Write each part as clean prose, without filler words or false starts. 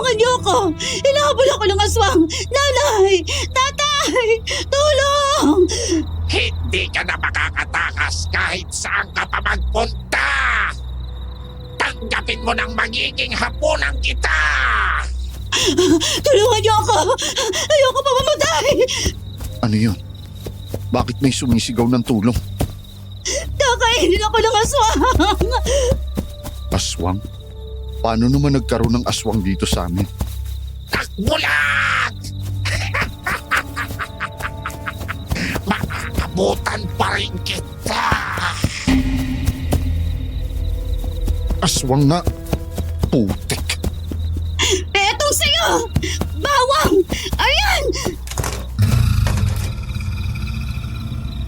Tulungan niyo ako! Hinahabol ako ng aswang! Nanay! Tatay! Tulong! Hindi ka na makakatakas kahit saan ka pa magpunta! Tanggapin mo ng magiging hapunan kita! Tulungan niyo ako! Ayoko pa mamatay! Ano yun? Bakit may sumisigaw ng tulong? Kakainin ako ng aswang! Aswang? Paano naman nagkaroon ng aswang dito sa amin? Takbulan! Makakabutan pa rin kita! Aswang nga? Putik! Etong sa'yo! Bawang! Ayan!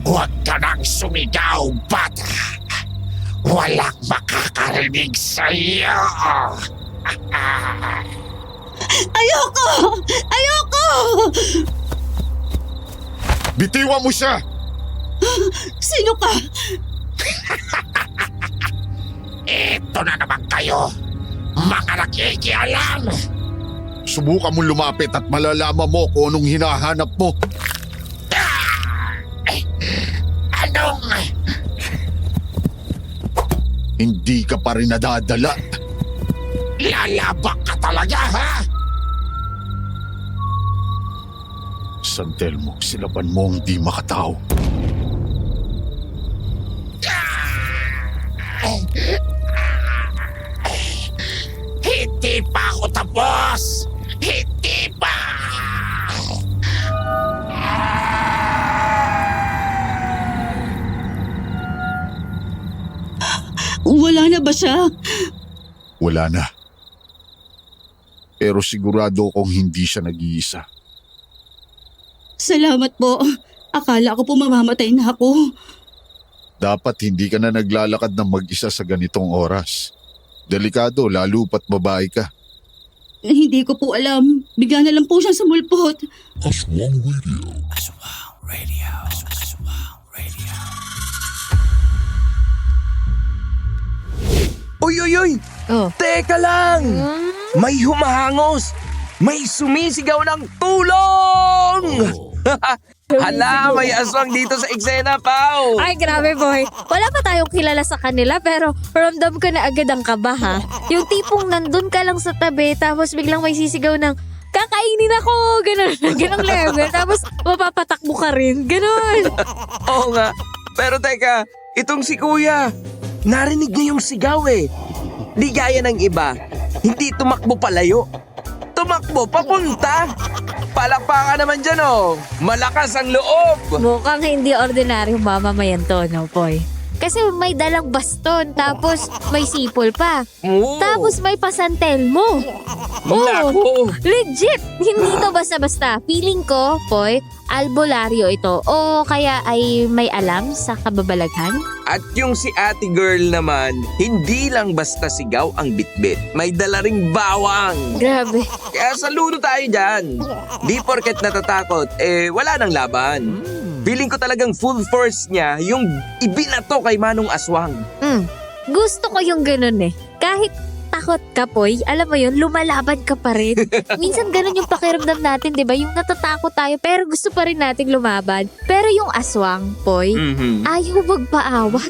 Huwag ka nang sumigaw, bata! Walang makakarinig sa'yo! Ayoko! Ayoko! Bitiwan mo siya! Sino ka? Ito na naman kayo, mga nakikialam! Subukan mo lumapit at malalaman mo kung anong hinahanap mo. Anong... Hindi ka pa rin nadadala. Lalabak ka talaga, ha? San Telmo, silaban mo ang di makatao. Hindi pa ako tapos! Hindi pa! Wala na ba siya? Wala na. Pero sigurado kong hindi siya nag-iisa. Salamat po. Akala ko po mamamatay na ako. Dapat hindi ka na naglalakad ng mag-isa sa ganitong oras. Delikado lalo pat babae ka. Hindi ko po alam. Bigla na lang po siyang sumulpot. Aswang Radio. Uy! Oh. Teka lang! May humahangos! May sumisigaw ng tulong! Hala, may aswang dito sa eksena, Pao! Ay, grabe boy. Wala pa tayong kilala sa kanila pero ramdam ko na agad ang kaba ha. Yung tipong nandun ka lang sa tabi tapos biglang may sisigaw ng kakainin ako! Ganon, ganong level. Tapos mapapatakbo ka rin. Ganon. Oo nga. Pero teka, itong si Kuya, narinig niya yung sigaw eh. Di gaya ng iba, hindi tumakbo palayo. Tumakbo papunta. Palakpakan naman dyan oh. Malakas ang loob. Mukhang hindi ordinaryong mamamayan to, no, boy? Kasi may dalang baston, tapos may sipol pa. Oo. Tapos may pasantel mo. Naku. Legit! Hindi to basta-basta. Feeling ko, Poy, albularyo ito. O kaya ay may alam sa kababalaghan? At yung si ate girl naman, hindi lang basta sigaw ang bitbit. May dala ring bawang. Grabe. Kaya saludo tayo dyan. Di porket natatakot, wala nang laban. Feeling ko talagang full force niya yung ibinato kay Manong Aswang. Gusto ko yung ganun eh. Kahit takot ka, Poy, alam mo yun, lumalaban ka pa rin. Minsan ganun yung pakiramdam natin, di ba? Yung natatakot tayo pero gusto pa rin nating lumaban. Pero yung aswang, Poy, ayaw magpaawat.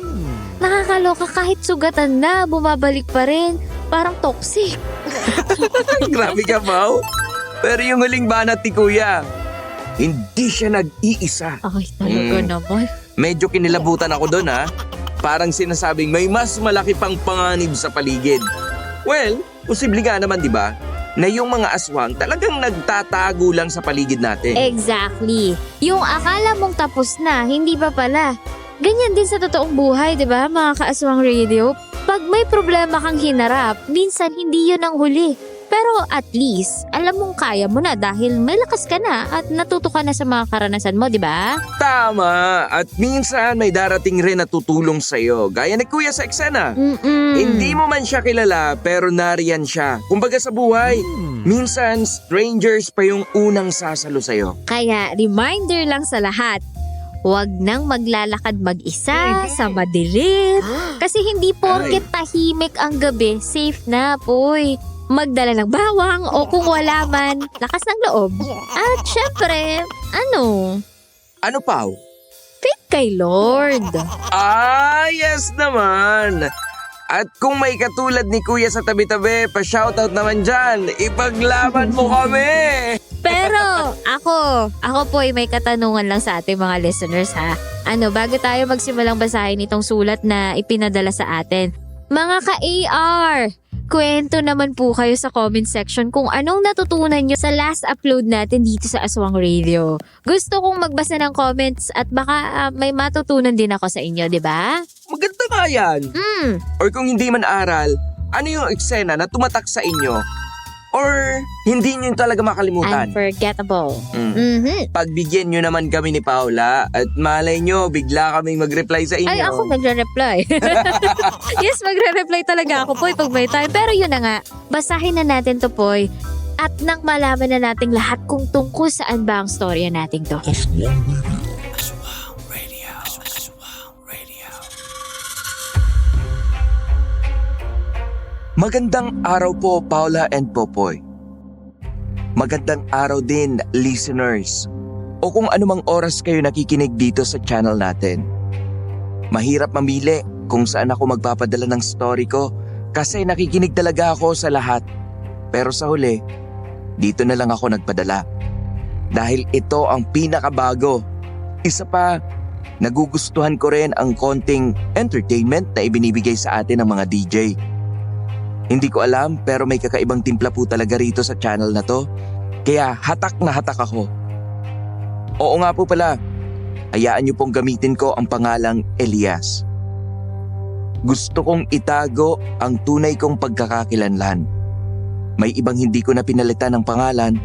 Nakakaloka kahit sugatan na, bumabalik pa rin. Parang toxic. Grabe ka, Mau. Pero yung huling banat ni Kuya, hindi siya nag-iisa. Ay, talaga naman. Medyo kinilabutan ako doon ha. Parang sinasabing may mas malaki pang panganib sa paligid. Well, posible nga naman di ba? Na yung mga aswang talagang nagtatago lang sa paligid natin. Exactly. Yung akala mong tapos na, hindi pa pala. Ganyan din sa totoong buhay, di ba, mga kaaswang radio? Pag may problema kang hinarap, minsan hindi yun ang huli. Pero at least, alam mong kaya mo na dahil may lakas ka na at natuto ka na sa mga karanasan mo, di ba? Tama. At minsan may darating rin na tutulong sa'yo. Gaya ni Kuya sa eksena. Hindi mo man siya kilala pero nariyan siya. Kumbaga sa buhay, minsan strangers pa yung unang sasalo sa'yo. Kaya reminder lang sa lahat, huwag nang maglalakad mag-isa sa madilim. Kasi hindi porket tahimik ang gabi, safe na, boy. magdala ng bawang o kung wala man, lakas ng loob. At syempre, Ano, Pao? faith kay Lord. Yes naman! At kung may katulad ni Kuya sa tabi-tabi, pa-shoutout naman dyan. Ipaglaban mo kami! Pero ako po ay may katanungan lang sa ating mga listeners ha. Bago tayo magsimulang basahin itong sulat na ipinadala sa atin. Mga ka-AR, kwento naman po kayo sa comment section kung anong natutunan nyo sa last upload natin dito sa Aswang Radio. Gusto kong magbasa ng comments at baka may matutunan din ako sa inyo, di ba? Maganda nga yan. Or kung hindi man aral, ano yung eksena na tumatak sa inyo? Or hindi nyo talaga makalimutan? Unforgettable. Pagbigyan nyo naman kami ni Paula at malay nyo, bigla kaming mag-reply sa inyo. Ay, ako nagre-reply. Yes, magre-reply talaga ako, Poy, pag may time. Pero yun na nga, basahin na natin to, Poy. At nang malaman na nating lahat kung tungkol saan ba ang storya nating to. Magandang araw po, Paula and Popoy. Magandang araw din, listeners. O kung anumang oras kayo nakikinig dito sa channel natin. Mahirap mamili kung saan ako magpapadala ng story ko kasi nakikinig talaga ako sa lahat. Pero sa huli, dito na lang ako nagpadala. Dahil ito ang pinakabago. Isa pa, nagugustuhan ko rin ang konting entertainment na ibinibigay sa atin ng mga DJ. Hindi ko alam pero may kakaibang timpla po talaga rito sa channel na to. Kaya hatak na hatak ako. Oo nga po pala, hayaan niyo pong gamitin ko ang pangalang Elias. Gusto kong itago ang tunay kong pagkakakilanlan. May ibang hindi ko na pinalitan ng pangalan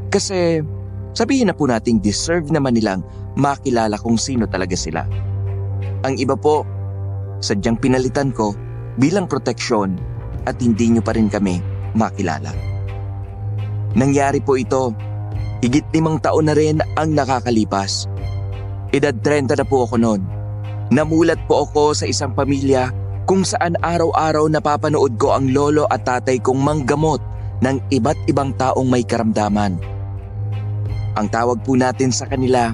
kasi sabihin na po nating deserve naman nilang makilala kung sino talaga sila. Ang iba po, sadyang pinalitan ko bilang proteksyon at hindi nyo pa rin kami makilala. Nangyari po ito, higit 5 taon na rin ang nakakalipas. Edad 30 na po ako noon. Namulat po ako sa isang pamilya kung saan araw-araw napapanood ko ang lolo at tatay kong manggamot ng iba't ibang taong may karamdaman. Ang tawag po natin sa kanila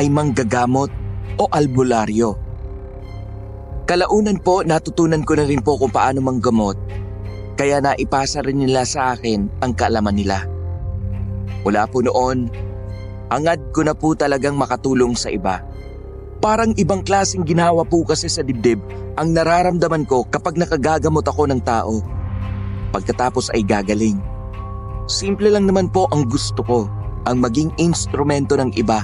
ay manggagamot o albularyo. Kalaunan po natutunan ko na rin po kung paano manggamot, kaya naipasa rin nila sa akin ang kaalaman nila. Mula po noon, hangad ko na po talagang makatulong sa iba. Parang ibang klaseng ginawa po kasi sa dibdib ang nararamdaman ko kapag nakagagamot ako ng tao. Pagkatapos ay gagaling. Simple lang naman po ang gusto ko, ang maging instrumento ng iba.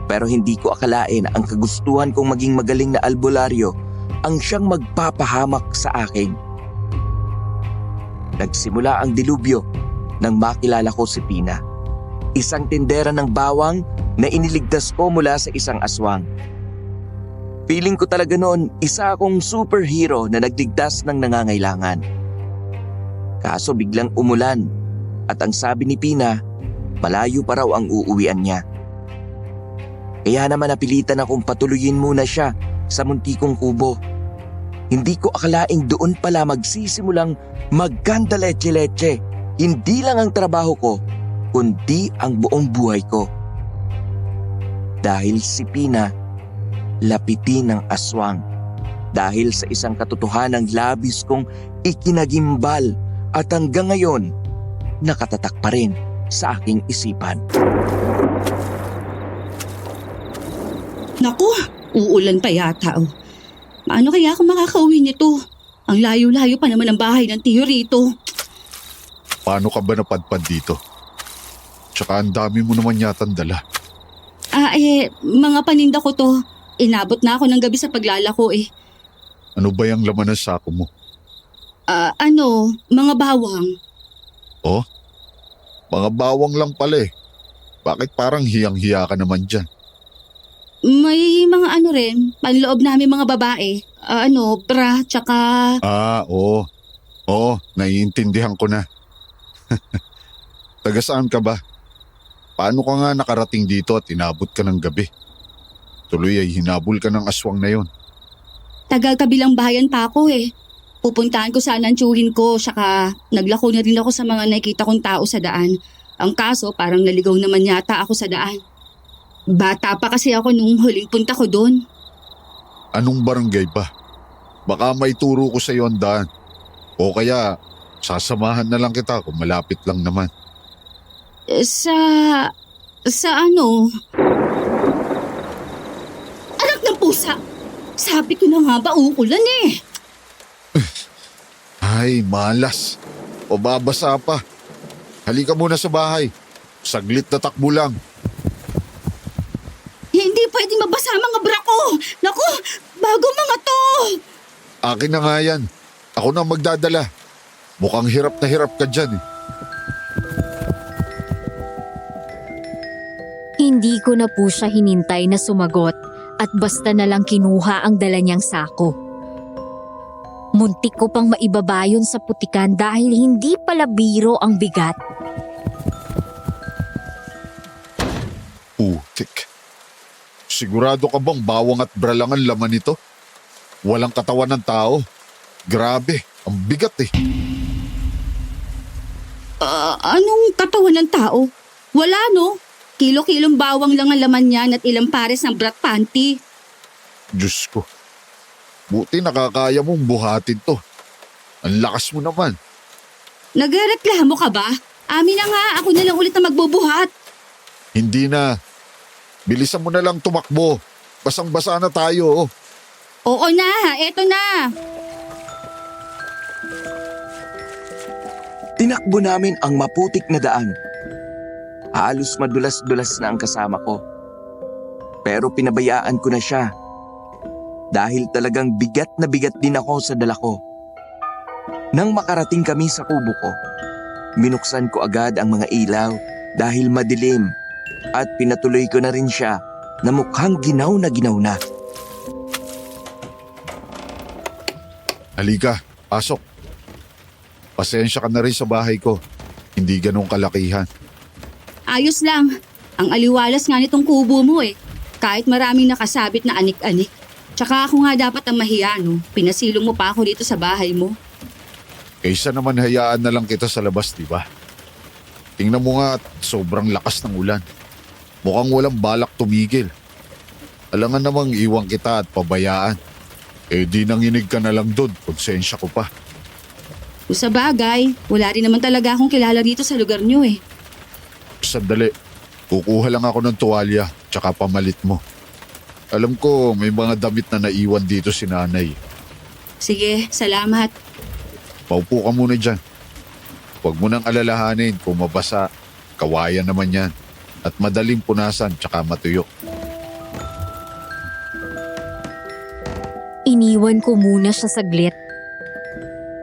Pero hindi ko akalain ang kagustuhan kong maging magaling na albularyo ang siyang magpapahamak sa akin. Nagsimula ang dilubyo nang makilala ko si Pina. Isang tindera ng bawang na iniligtas ko mula sa isang aswang. Feeling ko talaga noon isa akong superhero na nagligtas ng nangangailangan. Kaso biglang umulan at ang sabi ni Pina, malayo pa raw ang uuwian niya. Kaya naman napilitan akong patuloyin muna siya sa muntikong kubo. Hindi ko akalaing doon pala magsisimulang magganda leche-leche. Hindi lang ang trabaho ko, kundi ang buong buhay ko. Dahil si Pina, lapitin ng aswang. Dahil sa isang katotohanang labis kong ikinagimbal at hanggang ngayon, nakatatak pa rin sa aking isipan. Naku, uulan pa yata. Paano kaya ako makakauwi nito? Ang layo-layo pa naman ang bahay ng tiyo rito. Paano ka ba napadpad dito? Tsaka ang dami mo naman yatang dala. Mga paninda ko to. Inabot na ako ng gabi sa paglalako eh. Ano ba yung laman ng sako mo? Mga bawang. Oh? Mga bawang lang pala eh. Bakit parang hiyang-hiya ka naman dyan? May mga panloob namin mga babae. Bra, tsaka... Oo. Oo, naiintindihan ko na. Taga saan ka ba? Paano ka nga nakarating dito at inabot ka ng gabi? Tuloy ay hinabol ka ng aswang na yon. Tagal kabilang bayan pa ako eh. Pupuntahan ko sana ang tiyuhin ko, saka naglako na rin ako sa mga nakita kong tao sa daan. Ang kaso, parang naligaw naman yata ako sa daan. Bata pa kasi ako nung huling punta ko doon. Anong barangay ba? Baka may turo ko sa iyo ang daan. O kaya, sasamahan na lang kita kung malapit lang naman. Sa ano? Anak ng pusa! Sabi ko na nga ba uulan eh. Ay, malas. O babasa pa. Halika muna sa bahay. Saglit na takbo lang. Hindi pwede mabasa ang mga bra ko. Naku, bago mga to. Akin na nga yan. Ako na magdadala. Mukhang hirap na hirap ka dyan eh. Hindi ko na po siya hinintay na sumagot at basta na lang kinuha ang dala niyang sako. Muntik ko pang maibabayon sa putikan dahil hindi pala biro ang bigat. Putik. Sigurado ka bang bawang at bra lang ang laman nito? Walang katawan ng tao. Grabe, ang bigat eh. Anong katawan ng tao? Wala no. Kilo-kilong bawang lang ang laman niyan at ilang pares ng brat panty. Diyos ko. Buti nakakaya mong buhatin to. Ang lakas mo naman. Nagreklamo ka ba? Amin na nga, ako na lang ulit na magbubuhat. Hindi na. Bilisan mo na lang tumakbo. Basang-basa na tayo. Oo na, eto na. Tinakbo namin ang maputik na daan. Halos madulas-dulas na ang kasama ko. Pero pinabayaan ko na siya. Dahil talagang bigat na bigat din ako sa dala ko. Nang makarating kami sa kubo ko, binuksan ko agad ang mga ilaw dahil madilim at pinatuloy ko na rin siya na mukhang ginaw na. Halika, pasok. Pasensya ka na rin sa bahay ko. Hindi ganong kalakihan. Ayos lang. Ang aliwalas nga nitong kubo mo eh. Kahit maraming nakasabit na anik-anik. Tsaka ako nga dapat ang mahiya, no? Pinasilong mo pa ako dito sa bahay mo. Kaysa naman hayaan na lang kita sa labas, di ba? Tingnan mo nga at sobrang lakas ng ulan. Mukhang walang balak tumigil. Alangan namang iwan kita at pabayaan. Eh di nanginig ka na lang doon, konsensya ko pa. Kung sa bagay, wala rin naman talaga akong kilala dito sa lugar nyo eh. Sandali, kukuha lang ako ng tuwalya tsaka pamalit mo. Alam ko may mga damit na naiwan dito si nanay. Sige, salamat. Paupo ka muna dyan. Huwag mo nang alalahanin kung mabasa. Kawayan naman yan. At madaling punasan tsaka matuyo. Iniwan ko muna siya saglit.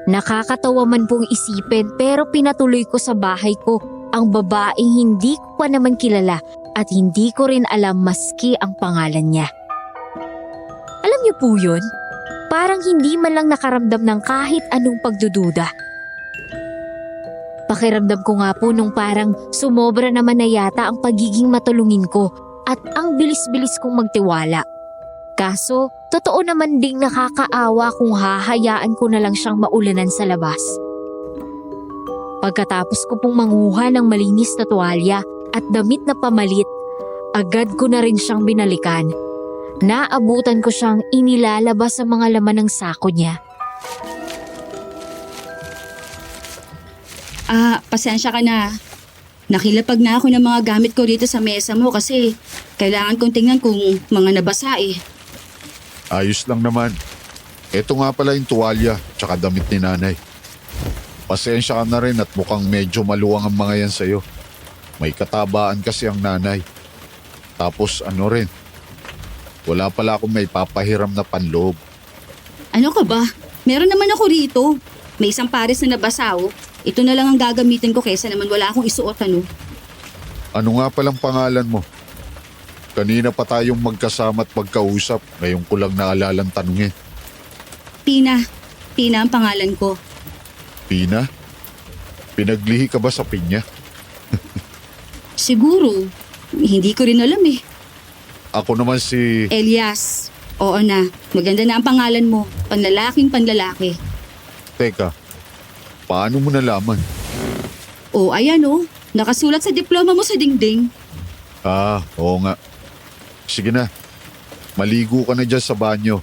Nakakatawa man pong isipin pero pinatuloy ko sa bahay ko ang babaeng hindi ko pa naman kilala at hindi ko rin alam maski ang pangalan niya. Alam niyo po yun? Parang hindi man lang nakaramdam ng kahit anong pagdududa. Pakiramdam ko nga po nung parang sumobra naman na yata ang pagiging matulungin ko at ang bilis-bilis kong magtiwala. Kaso, totoo naman ding nakakaawa kung hahayaan ko na lang siyang maulanan sa labas. Pagkatapos ko pong manguha ng malinis na tuwalya at damit na pamalit, agad ko na rin siyang binalikan. Naabutan ko siyang inilalabas sa mga laman ng sako niya. Pasensya ka na. Nakilapag na ako ng mga gamit ko dito sa mesa mo kasi kailangan kong tingnan kung mga nabasa eh. Ayos lang naman. Ito nga pala yung tuwalya tsaka damit ni nanay. Pasensya ka na rin at mukhang medyo maluwang ang mga yan sa'yo. May katabaan kasi ang nanay. Tapos ano rin, wala pala akong may papahiram na panloob. Ano ka ba? Meron naman ako rito. May isang pares na nabasa oh. Ito na lang ang gagamitin ko kaysa naman wala akong isuot ano. Ano nga palang pangalan mo? Kanina pa tayong magkasama at magkausap. Ngayon ko lang naalalang tanungin. Pina. Pina ang pangalan ko. Pina? Pinaglihi ka ba sa pinya? Siguro. Hindi ko rin alam eh. Ako naman si... Elias. Oo na. Maganda na ang pangalan mo. Panlalaking panlalaki. Teka, paano mo nalaman? O ayan o, nakasulat sa diploma mo sa dingding. Oo nga. Sige na, maligo ka na dyan sa banyo.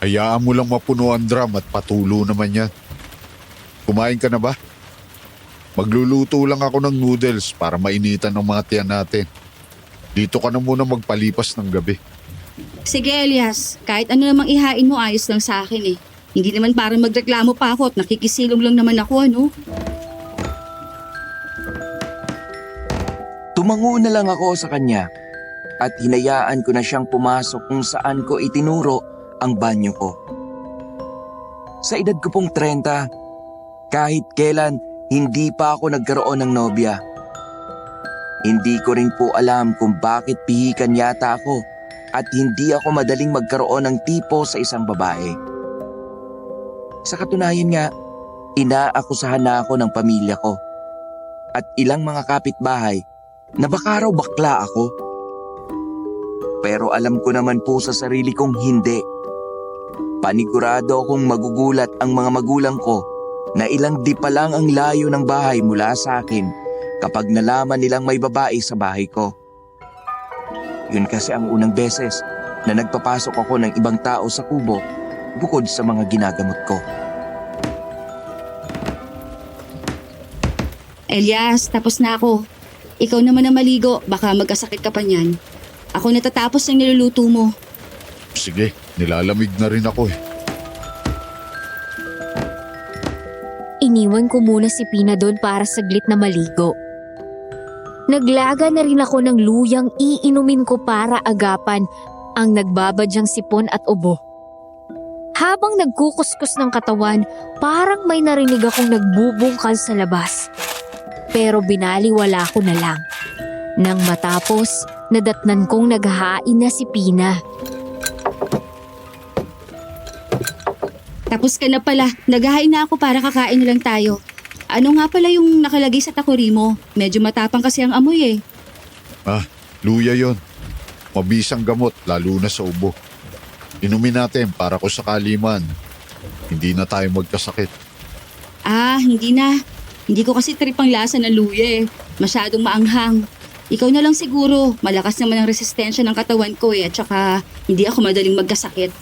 Hayaan mo lang mapuno ang drum at patulo naman yan. Kumain ka na ba? Magluluto lang ako ng noodles para mainitan ng mga tiyan natin. Dito ka na muna magpalipas ng gabi. Sige Elias, kahit ano namang ihain mo ayos lang sa akin eh. Hindi naman parang magreklamo pa ako at nakikisilong lang naman ako ano. Tumango na lang ako sa kanya at hinayaan ko na siyang pumasok kung saan ko itinuro ang banyo ko. Sa edad ko pong 30, kahit kailan hindi pa ako nagkaroon ng nobya. Hindi ko rin po alam kung bakit pihikan yata ako at hindi ako madaling magkaroon ng tipo sa isang babae. Sa katunayan nga, inaakusahan na ako ng pamilya ko at ilang mga kapitbahay na baka raw bakla ako. Pero alam ko naman po sa sarili kong hindi. Panigurado akong magugulat ang mga magulang ko na ilang di pa lang ang layo ng bahay mula sa akin kapag nalaman nilang may babae sa bahay ko. Yun kasi ang unang beses na nagpapasok ako ng ibang tao sa kubo bukod sa mga ginagamot ko. Elias, tapos na ako. Ikaw naman ang maligo, baka magkasakit ka pa niyan. Ako natatapos ng niluluto mo. Sige, nilalamig na rin ako eh. Iniwan ko muna si Pina doon para saglit na maligo. Naglaga na rin ako ng luyang iinumin ko para agapan ang nagbabadyang sipon at ubo. Habang nagkukuskus ng katawan, parang may narinig akong nagbubungkal sa labas. Pero binaliwala ko na lang. Nang matapos, nadatnan kong naghahain na si Pina. Tapos ka na pala, naghahain na ako para kakain na lang tayo. Ano nga pala yung nakalagay sa takuri mo? Medyo matapang kasi ang amoy eh. Luya yon. Mabisang gamot, lalo na sa ubo. Inumin natin para kung sakali man, hindi na tayo magkasakit. Hindi na. Hindi ko kasi trip ang lasa ng luya eh. Masyadong maanghang. Ikaw na lang siguro. Malakas naman ang resistensya ng katawan ko eh. At saka hindi ako madaling magkasakit.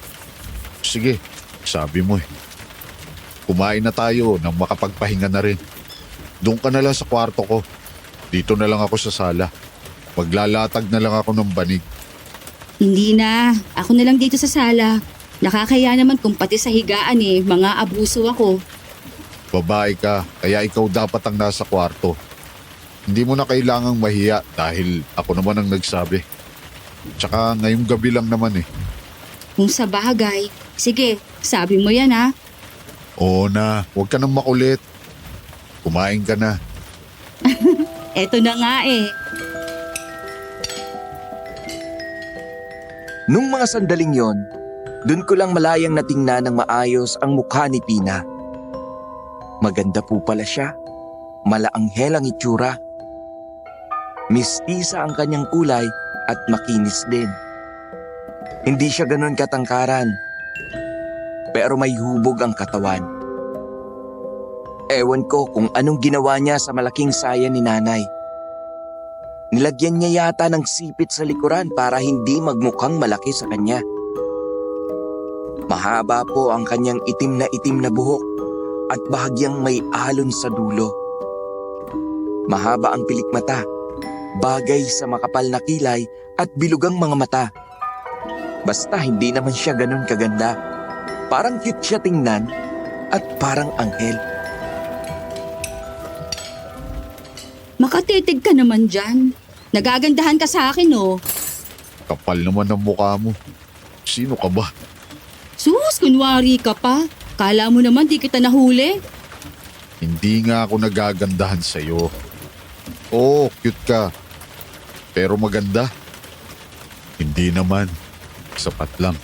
Sige, sabi mo eh. Kumain na tayo nang makapagpahinga na rin. Doon ka na lang sa kwarto ko. Dito na lang ako sa sala. Maglalatag na lang ako ng banig. Hindi na. Ako na lang dito sa sala. Nakakaya naman kung pati sa higaan eh. Mga abuso ako. Babae ka, kaya ikaw dapat ang nasa kwarto. Hindi mo na kailangang mahiya dahil ako naman ang nagsabi. Tsaka ngayong gabi lang naman eh. Kung sa bagay. Sige, sabi mo yan ha. Oo na, huwag ka nang makulit. Kumain ka na. Eto na nga eh. Nung mga sandaling yon, dun ko lang malayang natingnan ng maayos ang mukha ni Pina. Maganda po pala siya. Malaanghel ang itsura. Mistisa ang kanyang kulay at makinis din. Hindi siya ganon katangkaran. Pero may hubog ang katawan. Ewan ko kung anong ginawa niya sa malaking saya ni nanay. Nilagyan niya yata ng sipit sa likuran para hindi magmukhang malaki sa kanya. Mahaba po ang kanyang itim na buhok at bahagyang may alon sa dulo. Mahaba ang pilik mata, bagay sa makapal na kilay at bilugang mga mata. Basta hindi naman siya ganun kaganda. Parang cute siya tingnan at parang anghel. Makatitig ka naman dyan. Nagagandahan ka sa akin oh. Kapal naman ang mukha mo. Sino ka ba? Sus, kunwari ka pa. Kala mo naman di kita nahuli. Hindi nga ako nagagandahan sa'yo. Oo, cute ka. Pero maganda? Hindi naman. Sapat lang.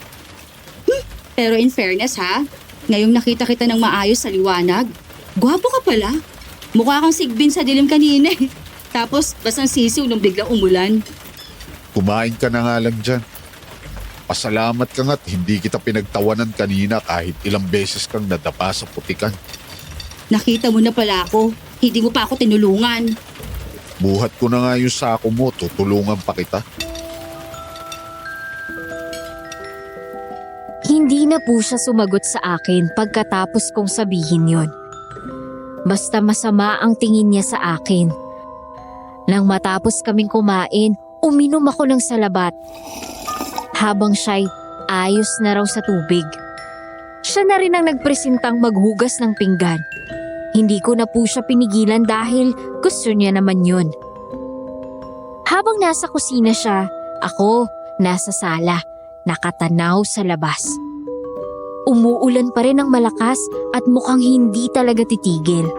Pero in fairness ha, ngayong nakita kita ng maayos sa liwanag, gwapo ka pala. Mukha kang sigbin sa dilim kanina eh. Tapos basang sisiw nung biglang umulan. Kumain ka na nga lang dyan. Pasalamat ka nga't hindi kita pinagtawanan kanina kahit ilang beses kang nadapa sa putikan. Nakita mo na pala ako. Hindi mo pa ako tinulungan. Buhat ko na nga yung sako mo, tutulungan pa kita. Hindi na po siya sumagot sa akin pagkatapos kong sabihin yon. Basta masama ang tingin niya sa akin. Nang matapos kaming kumain, uminom ako ng salabat. Habang siya'y ayos na raw sa tubig. Siya na rin ang nagpresentang maghugas ng pinggan. Hindi ko na po siya pinigilan dahil gusto niya naman yun. Habang nasa kusina siya, ako nasa sala, nakatanaw sa labas. Umuulan pa rin ng malakas at mukhang hindi talaga titigil.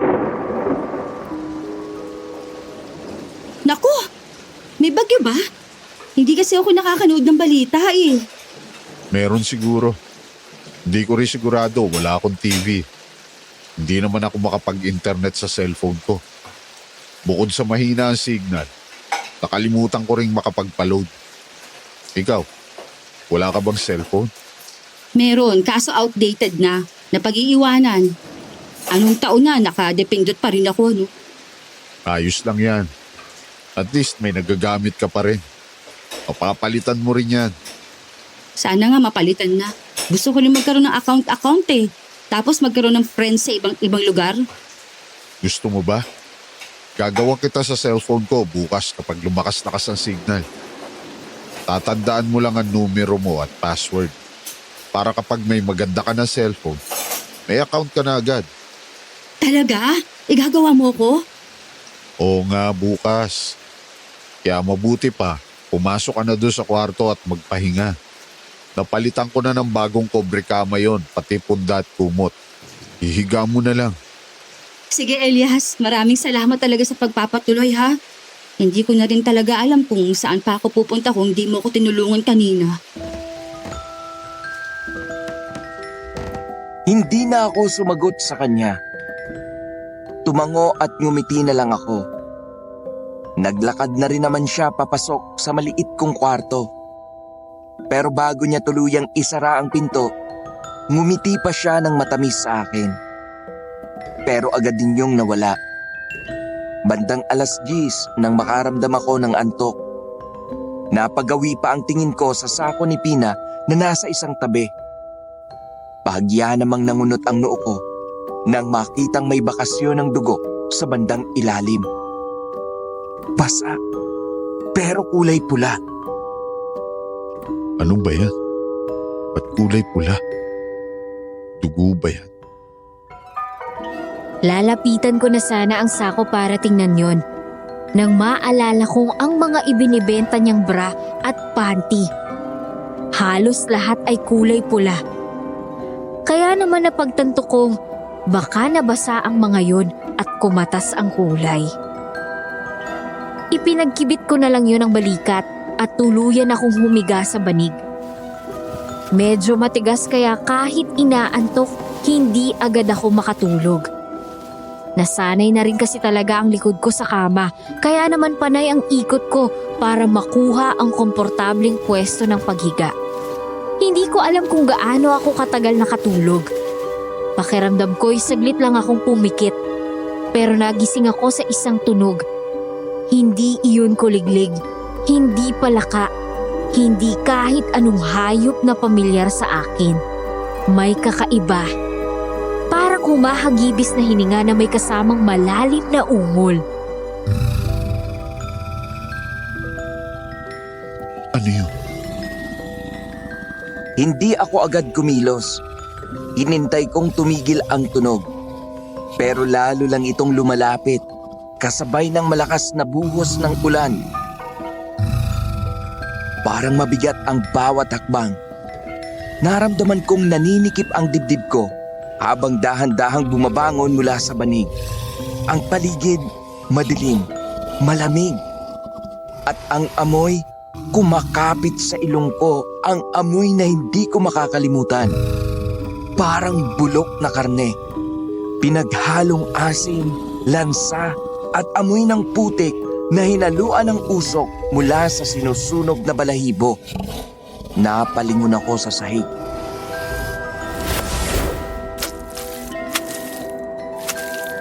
Naku! May bagyo ba? Hindi kasi ako nakakanood ng balita eh. Meron siguro. Hindi ko rin sigurado, wala akong TV. Hindi naman ako makapag-internet sa cellphone ko. Bukod sa mahina ang signal, nakalimutan ko rin makapagpa-load. Ikaw, wala ka bang cellphone? Meron, kaso outdated na. Napag-iiwanan. Anong taon na, nakadepindot pa rin ako, no? Ayos lang yan. At least may nagagamit ka pa rin. Papapalitan mo rin yan. Sana nga mapalitan na. Gusto ko rin magkaroon ng account eh. Tapos magkaroon ng friends sa ibang lugar. Gusto mo ba? Gagawa kita sa cellphone ko bukas kapag lumakas-lakas ang signal. Tatandaan mo lang ang numero mo at password. Para kapag may maganda ka na cellphone, may account ka na agad. Talaga? Igagawa mo ko? Oo nga, bukas. Kaya mabuti pa, pumasok ka na doon sa kwarto at magpahinga. Napalitan ko na ng bagong kobre kama yon, pati punda at kumot. Hihiga mo na lang. Sige Elias, maraming salamat talaga sa pagpapatuloy ha. Hindi ko na rin talaga alam kung saan pa ako pupunta kung di mo ko tinulungan kanina. Hindi na ako sumagot sa kanya. Tumango at ngumiti na lang ako. Naglakad na rin naman siya papasok sa maliit kong kwarto. Pero bago niya tuluyang isara ang pinto, ngumiti pa siya ng matamis sa akin. Pero agad din yung nawala. Bandang 10:00 nang makaramdam ako ng antok. Napagawi pa ang tingin ko sa sako ni Pina na nasa isang tabi. Bahagya namang nangunot ang noo ko nang makitang may bakasyon ng dugo sa bandang ilalim. Basa, pero kulay pula. Ano ba yan? Ba't kulay pula? Dugo ba yan? Lalapitan ko na sana ang sako para tingnan yon. Nang maalala kong ang mga ibinibenta niyang bra at panty. Halos lahat ay kulay pula. Kaya naman napagtanto kong baka nabasa ang mga yon at kumatas ang kulay. Ipinagkibit ko na lang yon ang balikat at tuluyan akong humiga sa banig. Medyo matigas kaya kahit inaantok, hindi agad ako makatulog. Nasanay na rin kasi talaga ang likod ko sa kama, kaya naman panay ang ikot ko para makuha ang komportableng pwesto ng paghiga. Hindi ko alam kung gaano ako katagal nakatulog. Pakiramdam ko'y saglit lang akong pumikit, pero nagising ako sa isang tunog. Hindi iyon kuliglig, hindi palaka, hindi kahit anong hayop na pamilyar sa akin. May kakaiba. Parang humahagibis na hininga na may kasamang malalim na ungol. Ano yun? Hindi ako agad kumilos. Hinintay kong tumigil ang tunog. Pero lalo lang itong lumalapit, kasabay ng malakas na buhos ng ulan. Parang mabigat ang bawat hakbang. Naramdaman kong naninikip ang dibdib ko habang dahan-dahang bumabangon mula sa banig. Ang paligid, madilim, malamig. At ang amoy, kumakapit sa ilong ko, ang amoy na hindi ko makakalimutan. Parang bulok na karne, pinaghalong asim, lansa at amoy ng putik na hinaluan ng usok mula sa sinusunog na balahibo. Napalingon ako sa sahig.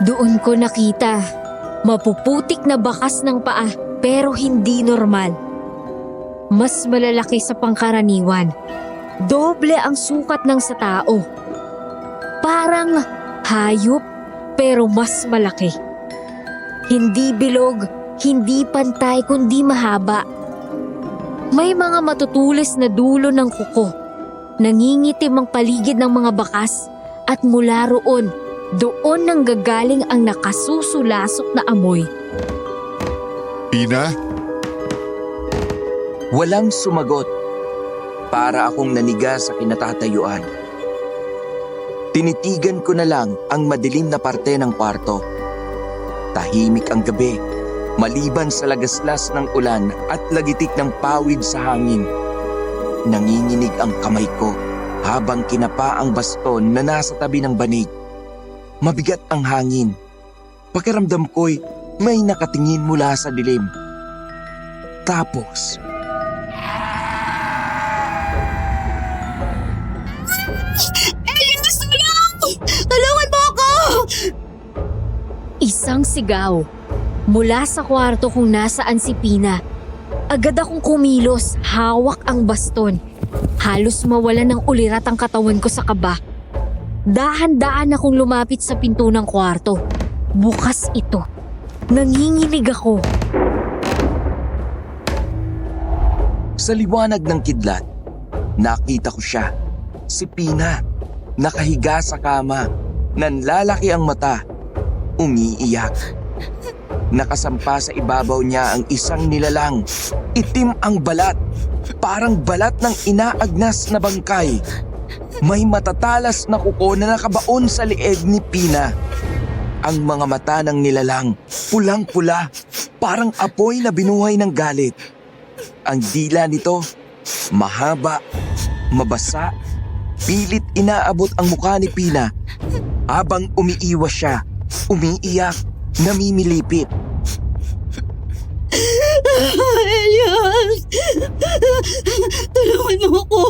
Doon ko nakita, mapuputik na bakas ng paa pero hindi normal. Mas malalaki sa pangkaraniwan. Doble ang sukat ng sa tao. Parang hayop pero mas malaki. Hindi bilog, hindi pantay kundi mahaba. May mga matutulis na dulo ng kuko. Nangingitim ang paligid ng mga bakas at mula roon, doon nang gagaling ang nakasusulasok na amoy. Pina, Walang sumagot. Para akong naniga sa kinatatayuan. Tinitigan ko na lang ang madilim na parte ng kwarto. Tahimik ang gabi, maliban sa lagaslas ng ulan at lagitik ng pawid sa hangin. Nanginginig ang kamay ko habang kinapa ang baston na nasa tabi ng banig. Mabigat ang hangin. Pakiramdam ko'y may nakatingin mula sa dilim. Tapos, Elias, tulong! Tulungan mo ako! Isang sigaw. Mula sa kwarto kung nasaan si Pina. Agad akong kumilos, hawak ang baston. Halos mawala ng ulirat ang katawan ko sa kaba. Dahan-daan akong lumapit sa pinto ng kwarto. Bukas ito. Nanginginig ako. sa liwanag ng kidlat, nakita ko siya. Si Pina, nakahiga sa kama, nanlalaki ang mata, umiiyak. Nakasampa sa ibabaw niya ang isang nilalang. Itim ang balat, parang balat ng inaagnas na bangkay. May matatalas na kuko na nakabaon sa leeg ni Pina. Ang mga mata ng nilalang, pulang-pula, parang apoy na binuhay ng galit. Ang dila nito, mahaba, mabasa, pilit inaabot ang mukha ni Pina. Habang umiiwas siya, umiiyak, namimilipit. Elias! Tulungan mo ako!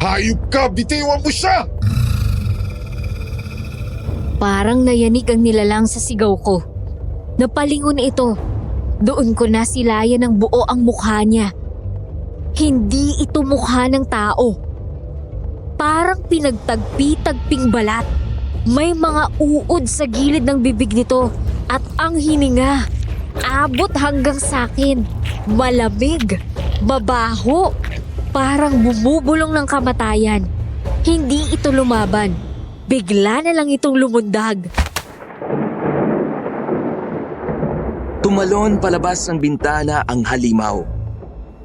Hayop ka! Bitiwan mo siya! Parang nayanig ang nilalang sa sigaw ko. Napalingon ito. Doon ko nasilayan ng buo ang mukha niya. Hindi ito mukha ng tao. Parang pinagtagpi-tagping balat. May mga uod sa gilid ng bibig nito at ang hininga abot hanggang sa akin. Malamig, mabaho, parang bumubulong ng kamatayan. Hindi ito lumaban. Bigla na lang itong lumundag. Tumalon palabas ng bintana ang halimaw.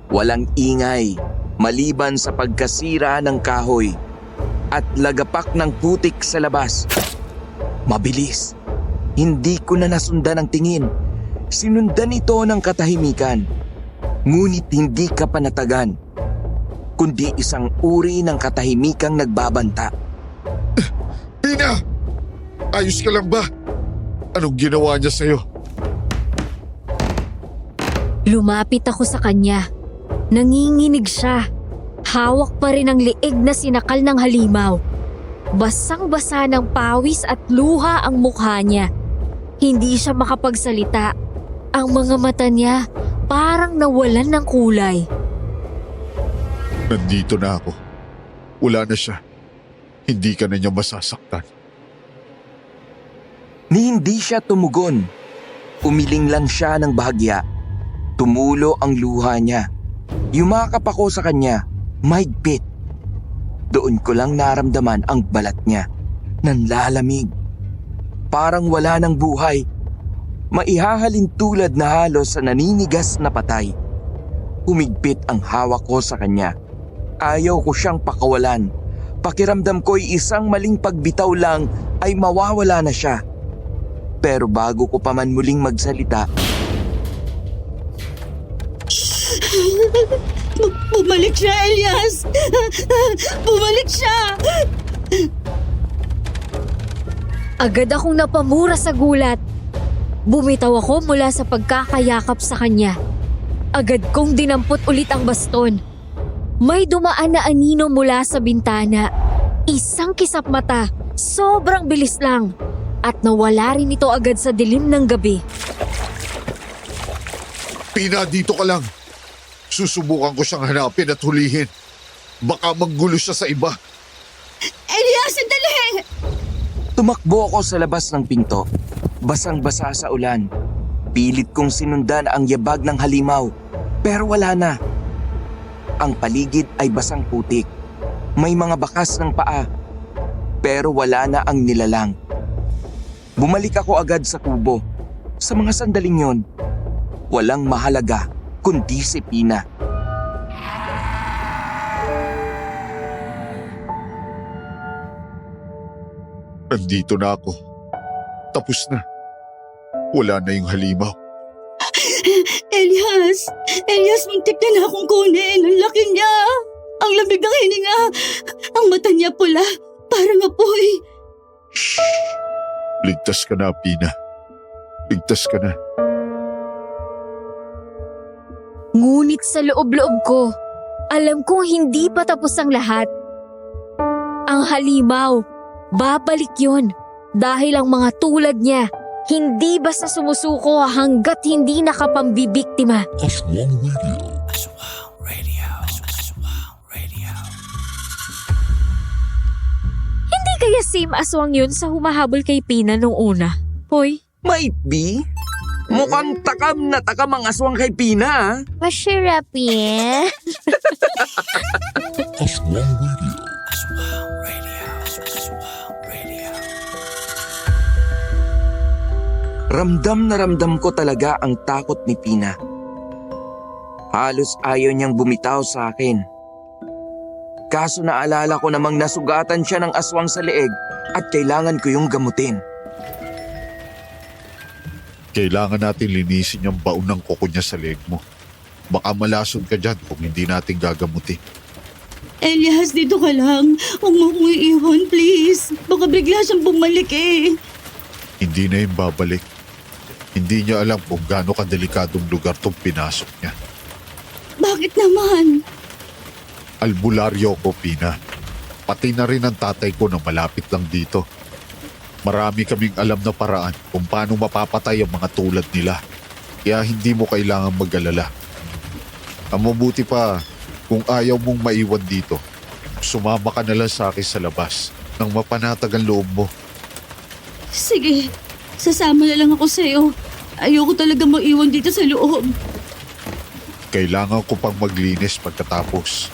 Walang ingay, maliban sa pagkasira ng kahoy at lagapak ng putik sa labas. Mabilis. Hindi ko na nasundan ang tingin. Sinundan ito ng katahimikan. Ngunit hindi ka panatagan, kundi isang uri ng katahimikang nagbabanta. Pina! Ayos ka lang ba? Anong ginawa niya sa'yo? Lumapit ako sa kanya. Nanginginig siya. Hawak pa rin ang liig na sinakal ng halimaw. Basang-basa ng pawis at luha ang mukha niya. Hindi siya makapagsalita. Ang mga mata niya parang nawalan ng kulay. Nandito na ako. Wala na siya. Hindi ka na niya masasaktan. Ni hindi siya tumugon. Umiling lang siya ng bahagya. Tumulo ang luha niya. Yumakap ako sa kanya, mahigpit. Doon ko lang naramdaman ang balat niya. Nanlalamig. Parang wala ng buhay. Maihahalin tulad na halos sa naninigas na patay. Humigpit ang hawak ko sa kanya. Ayaw ko siyang pakawalan. Pakiramdam ko'y isang maling pagbitaw lang ay mawawala na siya. Pero bago ko pa man muling magsalita, Bumalik siya, Elias! Bumalik siya! Agad akong napamura sa gulat. Bumitaw ako mula sa pagkakayakap sa kanya. Agad kong dinampot ulit ang baston. May dumaan na anino mula sa bintana. Isang kisap mata, sobrang bilis lang. At nawala rin ito agad sa dilim ng gabi. Pina, dito ka lang. Susubukan ko siyang hanapin at hulihin. Baka manggulo siya sa iba. Elias, sandali! Tumakbo ako sa labas ng pinto. Basang-basa sa ulan. Pilit kong sinundan ang yabag ng halimaw. Pero wala na. Ang paligid ay basang putik. May mga bakas ng paa. Pero wala na ang nilalang. Bumalik ako agad sa kubo. Sa mga sandaling yon, walang mahalaga kundi si Pina. Nandito na ako. Tapos na. Wala na yung halimaw. Elias, muntik na akong kunin. Ang laki niya. Ang lamig ng hininga. Ang mata niya pula. Parang apoy. Ligtas ka na, Pina. Ligtas ka na. Ngunit sa loob-loob ko, alam kong hindi pa tapos ang lahat. Ang halimaw, babalik yun. Dahil ang mga tulad niya, hindi basta sumusuko hanggat hindi nakapambibiktima. Hindi kaya same aswang yun sa humahabol kay Pina nung una? Hoy, Might be. Mukhang takam na takam ang aswang kay Pina, ah. masarap eh. Ramdam na ramdam ko talaga ang takot ni Pina. Halos ayaw niyang bumitaw sa akin. Kaso naalala ko namang nasugatan siya ng aswang sa leeg at kailangan ko yung gamutin. Kailangan natin linisin yung baon ng kuko niya sa leg mo. Baka malasod ka dyan kung hindi natin gagamutin. Elias, dito ka lang. Huwag mo akong iiwan, please. Baka bigla siyang bumalik eh. Hindi na yung babalik. Hindi niya alam kung gaano kadelikadong lugar tong pinasok niya. Bakit naman? Albularyo ko, Pina. Pati na rin ang tatay ko na malapit lang dito. Marami kaming alam na paraan kung paano mapapatay ang mga tulad nila. Kaya hindi mo kailangan mag-alala. Ang mabuti pa, kung ayaw mong maiwan dito, sumama ka na lang sa akin sa labas nang mapanatag ang loob mo. Sige, sasama na lang ako sa'yo. Ayoko talaga maiwan dito sa loob. Kailangan ko pang maglinis pagkatapos.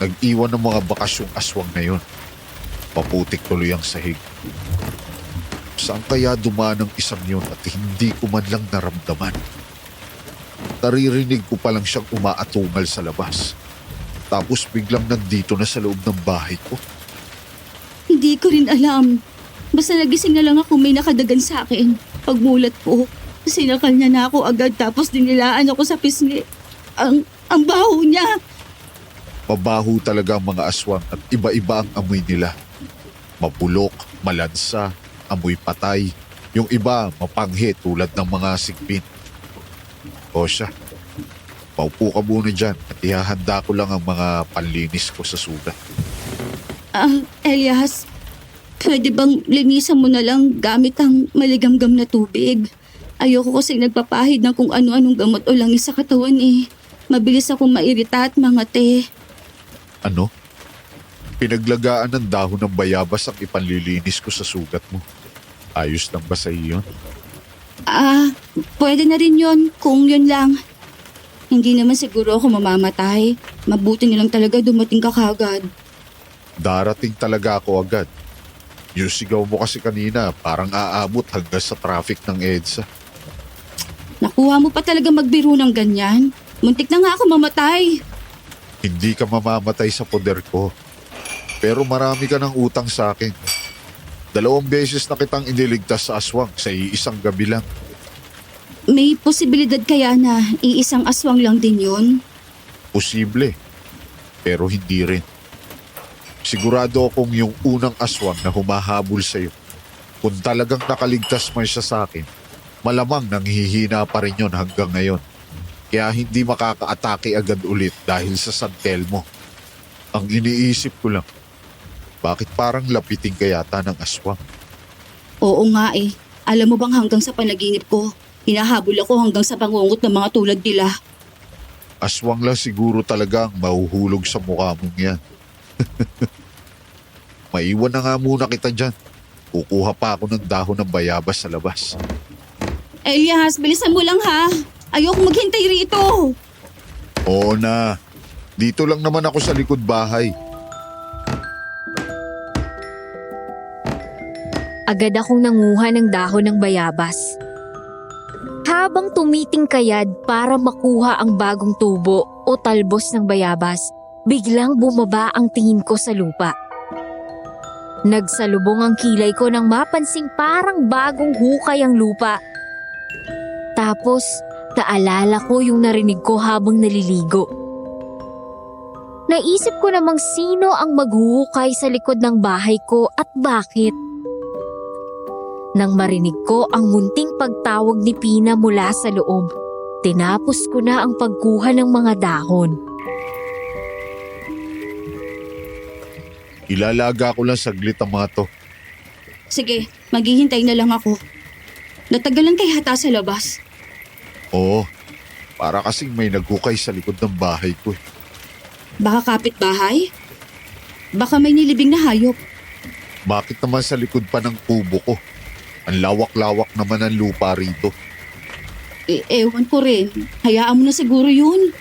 Nag-iwan ng mga bakas yung aswang na yun. Paputik tuloy ang sahig. Saan kaya dumaan ang isang yun at hindi ko man lang naramdaman? Naririnig ko pa lang siyang umaatungal sa labas. Tapos biglang nandito na sa loob ng bahay ko. Hindi ko rin alam. Basta nagising na lang ako may nakadagan sa akin. Pagmulat ko, sinakal niya na ako agad tapos dinilaan ako sa pisngi. Ang baho niya. Mabaho talaga ang mga aswang at iba-iba ang amoy nila. Mapulok, malansa, amoy patay. Yung iba mapanghi tulad ng mga sigpin. O siya, paupo ka muna dyan at ihahanda ko lang ang mga panlinis ko sa sugat. Elias, pwede bang linisan mo na lang gamit ang maligamgam na tubig? Ayoko kasi nagpapahid ng kung ano-anong gamot o langis sa katawan eh. Mabilis akong mairita at mangate. Ano? Pinaglagaan ng dahon ng bayabas ang ipanlilinis ko sa sugat mo. Ayos lang ba sa iyo yun? Pwede na rin yon kung yun lang. Hindi naman siguro ako mamamatay. Mabuti nilang talaga dumating ka kagad. Darating talaga ako agad. Yung sigaw mo kasi kanina parang aabot hanggang sa traffic ng EDSA. Nakuha mo pa talaga magbiro ng ganyan. Muntik na nga ako mamatay. Hindi ka mamamatay sa poder ko. Pero marami ka ng utang sa akin. 2 beses na kitang iniligtas sa aswang sa iisang gabi lang. May posibilidad kaya na iisang aswang lang din yun? Posible. Pero hindi rin. Sigurado akong yung unang aswang na humahabol sa'yo. Kung talagang nakaligtas man siya sa akin, malamang nanghihina pa rin yun hanggang ngayon. Kaya hindi makakaatake agad ulit dahil sa santel mo. Ang iniisip ko lang, bakit parang lapitin ka yata ng aswang? Oo nga eh. Alam mo bang hanggang sa panaginip ko, hinahabol ako hanggang sa pangungot ng mga tulad nila. Aswang lang siguro talaga ang mahuhulog sa mukha mong yan. Maiwan na nga muna kita dyan. Kukuha pa ako ng dahon ng bayabas sa labas. Elias, bilisan mo lang ha. Ayoko maghintay rito. Oo na. Dito lang naman ako sa likod bahay. Agad akong nanguha ng dahon ng bayabas. Habang tumitingkayad para makuha ang bagong tubo o talbos ng bayabas, biglang bumaba ang tingin ko sa lupa. Nagsalubong ang kilay ko nang mapansing parang bagong hukay ang lupa. Tapos, naalala ko yung narinig ko habang naliligo. Naisip ko namang sino ang maghuhukay sa likod ng bahay ko at bakit. Nang marinig ko ang munting pagtawag ni Pina mula sa loob, tinapos ko na ang pagkuha ng mga dahon. Ilalaga ko lang saglit ang mga to. Sige, maghihintay na lang ako. Natagalan kay hata sa labas. Oo, para kasing may naghukay sa likod ng bahay ko. Baka kapitbahay? Baka may nilibing na hayop. Bakit naman sa likod pa ng kubo ko? Ang lawak-lawak naman ang lupa rito. Ewan ko rin. Hayaan mo na siguro yun.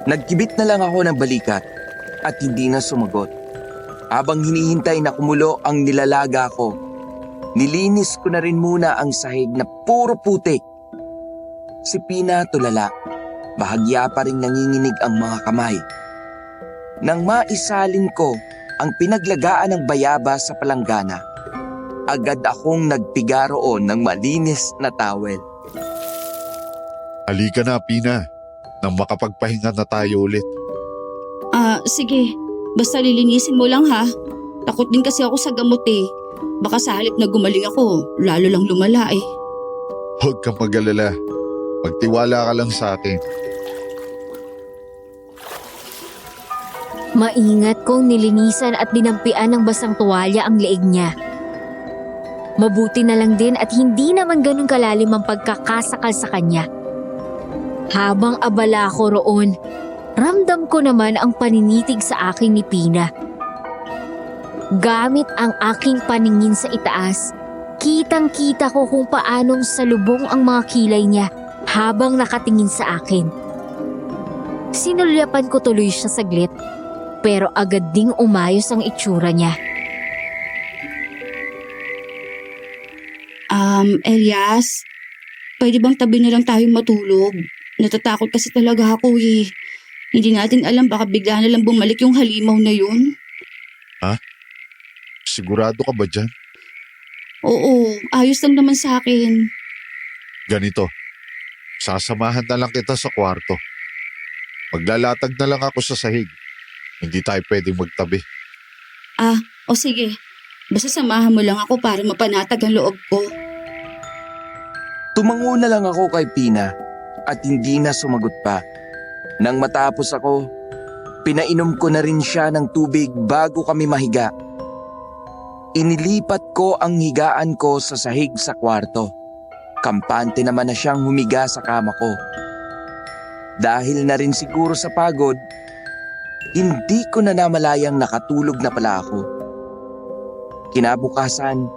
Nagkibit na lang ako ng balikat at hindi na sumagot. Habang hinihintay na kumulo ang nilalaga ko, nilinis ko na rin muna ang sahig na puro putik. Si Pina tulala, bahagya pa rin nanginginig ang mga kamay. Nang maisalin ko ang pinaglagaan ng bayaba sa palanggana, agad akong nagpiga roon ng malinis na towel. Halika na, Pina. Nang makapagpahinga na tayo ulit. Sige. Basta lilinisin mo lang ha. Takot din kasi ako sa gamot eh. Baka sa halip na gumaling ako, lalo lang lumala eh. Huwag kang mag-alala. Magtiwala ka lang sa akin. Maingat kong nilinisan at dinampian ng basang tuwalya ang leeg niya. Mabuti na lang din at hindi naman ganun kalalim ang pagkakasakal sa kanya. Habang abala ko roon, ramdam ko naman ang paninitig sa akin ni Pina. Gamit ang aking paningin sa itaas, kitang-kita ko kung paanong salubong ang mga kilay niya habang nakatingin sa akin. Sinulyapan ko tuloy siya saglit, pero agad ding umayos ang itsura niya. Elias, pwede bang tabi na lang tayo matulog? Natatakot kasi talaga ako eh. Hindi natin alam baka bigla na lang bumalik yung halimaw na yun. Sigurado ka ba dyan? Oo, ayos lang naman sa akin. Ganito. Sasamahan na lang kita sa kwarto. Maglalatag na lang ako sa sahig. Hindi tayo pwedeng magtabi. O sige. Basta samahan mo lang ako para mapanatag ang loob ko. Tumango na lang ako kay Pina at hindi na sumagot pa. Nang matapos ako, pinainom ko na rin siya ng tubig bago kami mahiga. Inilipat ko ang higaan ko sa sahig sa kwarto. Kampante naman na siyang humiga sa kama ko. Dahil na rin siguro sa pagod, hindi ko na namalayang nakatulog na pala ako. Kinabukasan,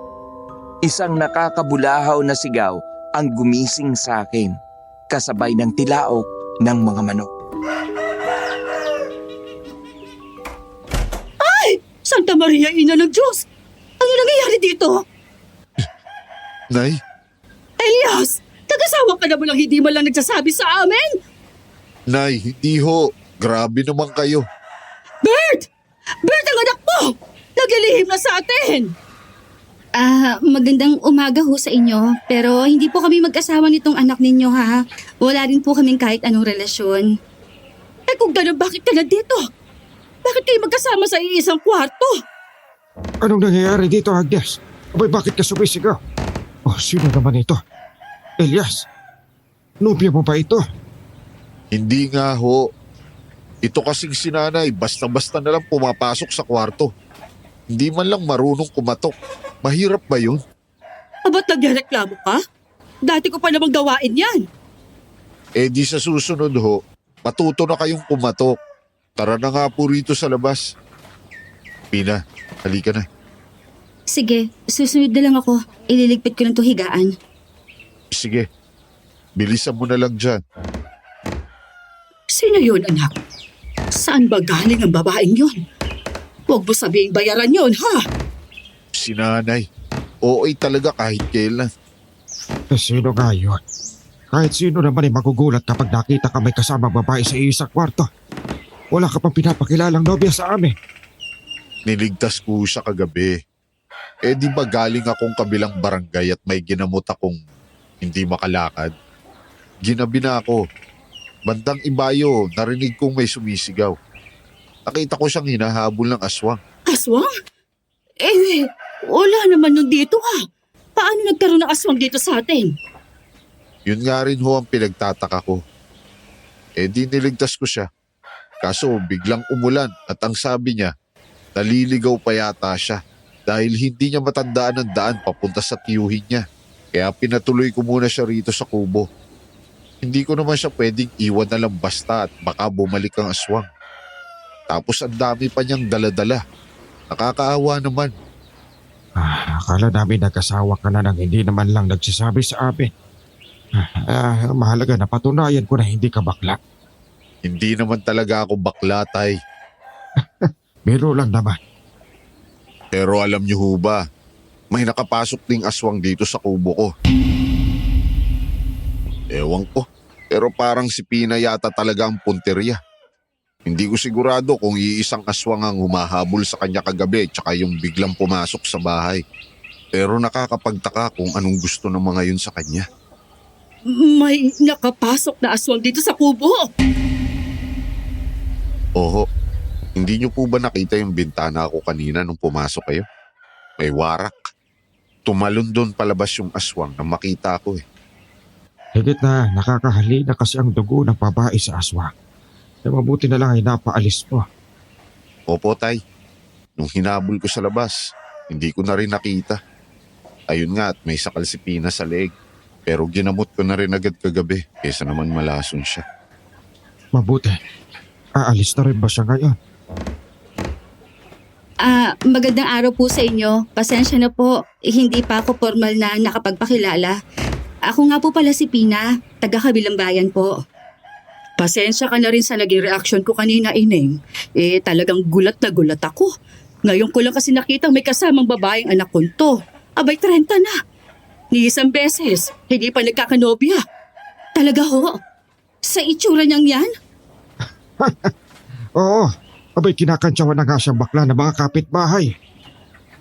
isang nakakabulahaw na sigaw ang gumising sa akin, kasabay ng tilaok ng mga manok. Santa Maria, Ina ng Diyos! Ano nangyayari dito? Nay, Elias! Nag-asawa ka na mo lang hindi mo lang nagsasabi sa amin? Nay, hindi ho. Grabe naman kayo. Bert! Bert, ang anak mo! Naglilihim na sa atin! Magandang umaga ho sa inyo. Pero hindi po kami mag-asawa nitong anak ninyo ha. Wala rin po kaming kahit anong relasyon. Eh kung gano'n, bakit ka na dito? Bakit kayo magkasama sa iisang kwarto? Anong nangyayari dito, Agnes? Abay, bakit ka sumisigaw? Oh, sino naman ito? Elias, nobya mo ba ito? Hindi nga ho. Ito kasing si nanay, basta-basta na lang pumapasok sa kwarto. Hindi man lang marunong kumatok. Mahirap ba yun? Ba't nagreklamo ka? Dati ko pa namang gawain yan. Eh di sa susunod ho, matuto na kayong kumatok. Tara na nga po rito sa labas. Pina, halika na. Sige, susunod na lang ako. Ililigpit ko ng higaan. Sige, bilisan mo na lang dyan. Sino yun, anak? Saan ba galing ang babaeng yun? Huwag mo sabihing bayaran yun, ha? Si nanay. Oo talaga kahit kailan. Sino nga yun? Kahit sino naman ay magugulat kapag nakita ka may kasama babae sa isang kwarto. Wala ka pang pinapakilalang nobya sa amin. Niligtas ko siya kagabi. Eh di ba galing akong kabilang barangay at may ginamot akong hindi makalakad? Ginabi na ako. Bandang ibayo, narinig kong may sumisigaw. Nakita ko siyang hinahabol ng aswang. Aswang? Eh, wala naman nun dito, ha? Paano nagkaroon ng aswang dito sa atin? Yun nga rin ho ang pinagtataka ko. Eh di niligtas ko siya. Kaso biglang umulan at ang sabi niya, naliligaw pa yata siya dahil hindi niya matandaan ang daan papunta sa tiyuhin niya. Kaya pinatuloy ko muna siya rito sa kubo. Hindi ko naman siya pwedeng iwan na lang basta at baka bumalik ang aswang. Tapos ang dami pa niyang daladala. Nakakaawa naman. Akala namin nag-asawa ka na nang hindi naman lang nagsasabi sa amin. Mahalaga na patunayan ko na hindi ka bakla. Hindi naman talaga ako bakla, tay. Biro lang naman. Pero alam niyo ho ba, may nakapasok ding aswang dito sa kubo ko. Ewan ko, pero parang si Pina yata talaga ang punteriya. Hindi ko sigurado kung iisang aswang ang humahabol sa kanya kagabi tsaka yung biglang pumasok sa bahay. Pero nakakapagtaka kung anong gusto ng mga yun sa kanya. May nakapasok na aswang dito sa kubo. Oho, hindi niyo po ba nakita yung bintana ko kanina nung pumasok kayo? May warak. Tumalon doon palabas yung aswang na makita ko eh. Higit na nakakahalina kasi ang dugo ng babae sa aswang. Na mabuti na lang ay napaalis mo. Opo, tay. Nung hinabol ko sa labas, hindi ko na rin nakita. Ayun nga at may sakal si Pina sa leeg. Pero ginamot ko na rin agad kagabi kaysa naman malason siya. Mabuti. Aalis na rin ba siya ngayon? Magandang araw po sa inyo. Pasensya na po, hindi pa ako formal na nakapagpakilala. Ako nga po pala si Pina, taga-kabilang bayan po. Pasensya ka na rin sa naging reaksyon ko kanina, Ineng. Talagang gulat na gulat ako. Ngayon ko lang kasi nakita may kasamang babaeng anak ko to. Abay, 30 na. Ni isang beses, hindi pa nagkakanobya. Talaga ho? Sa itsura niyang yan? Oo. Abay, kinakantsawan na nga siyang bakla na mga kapitbahay.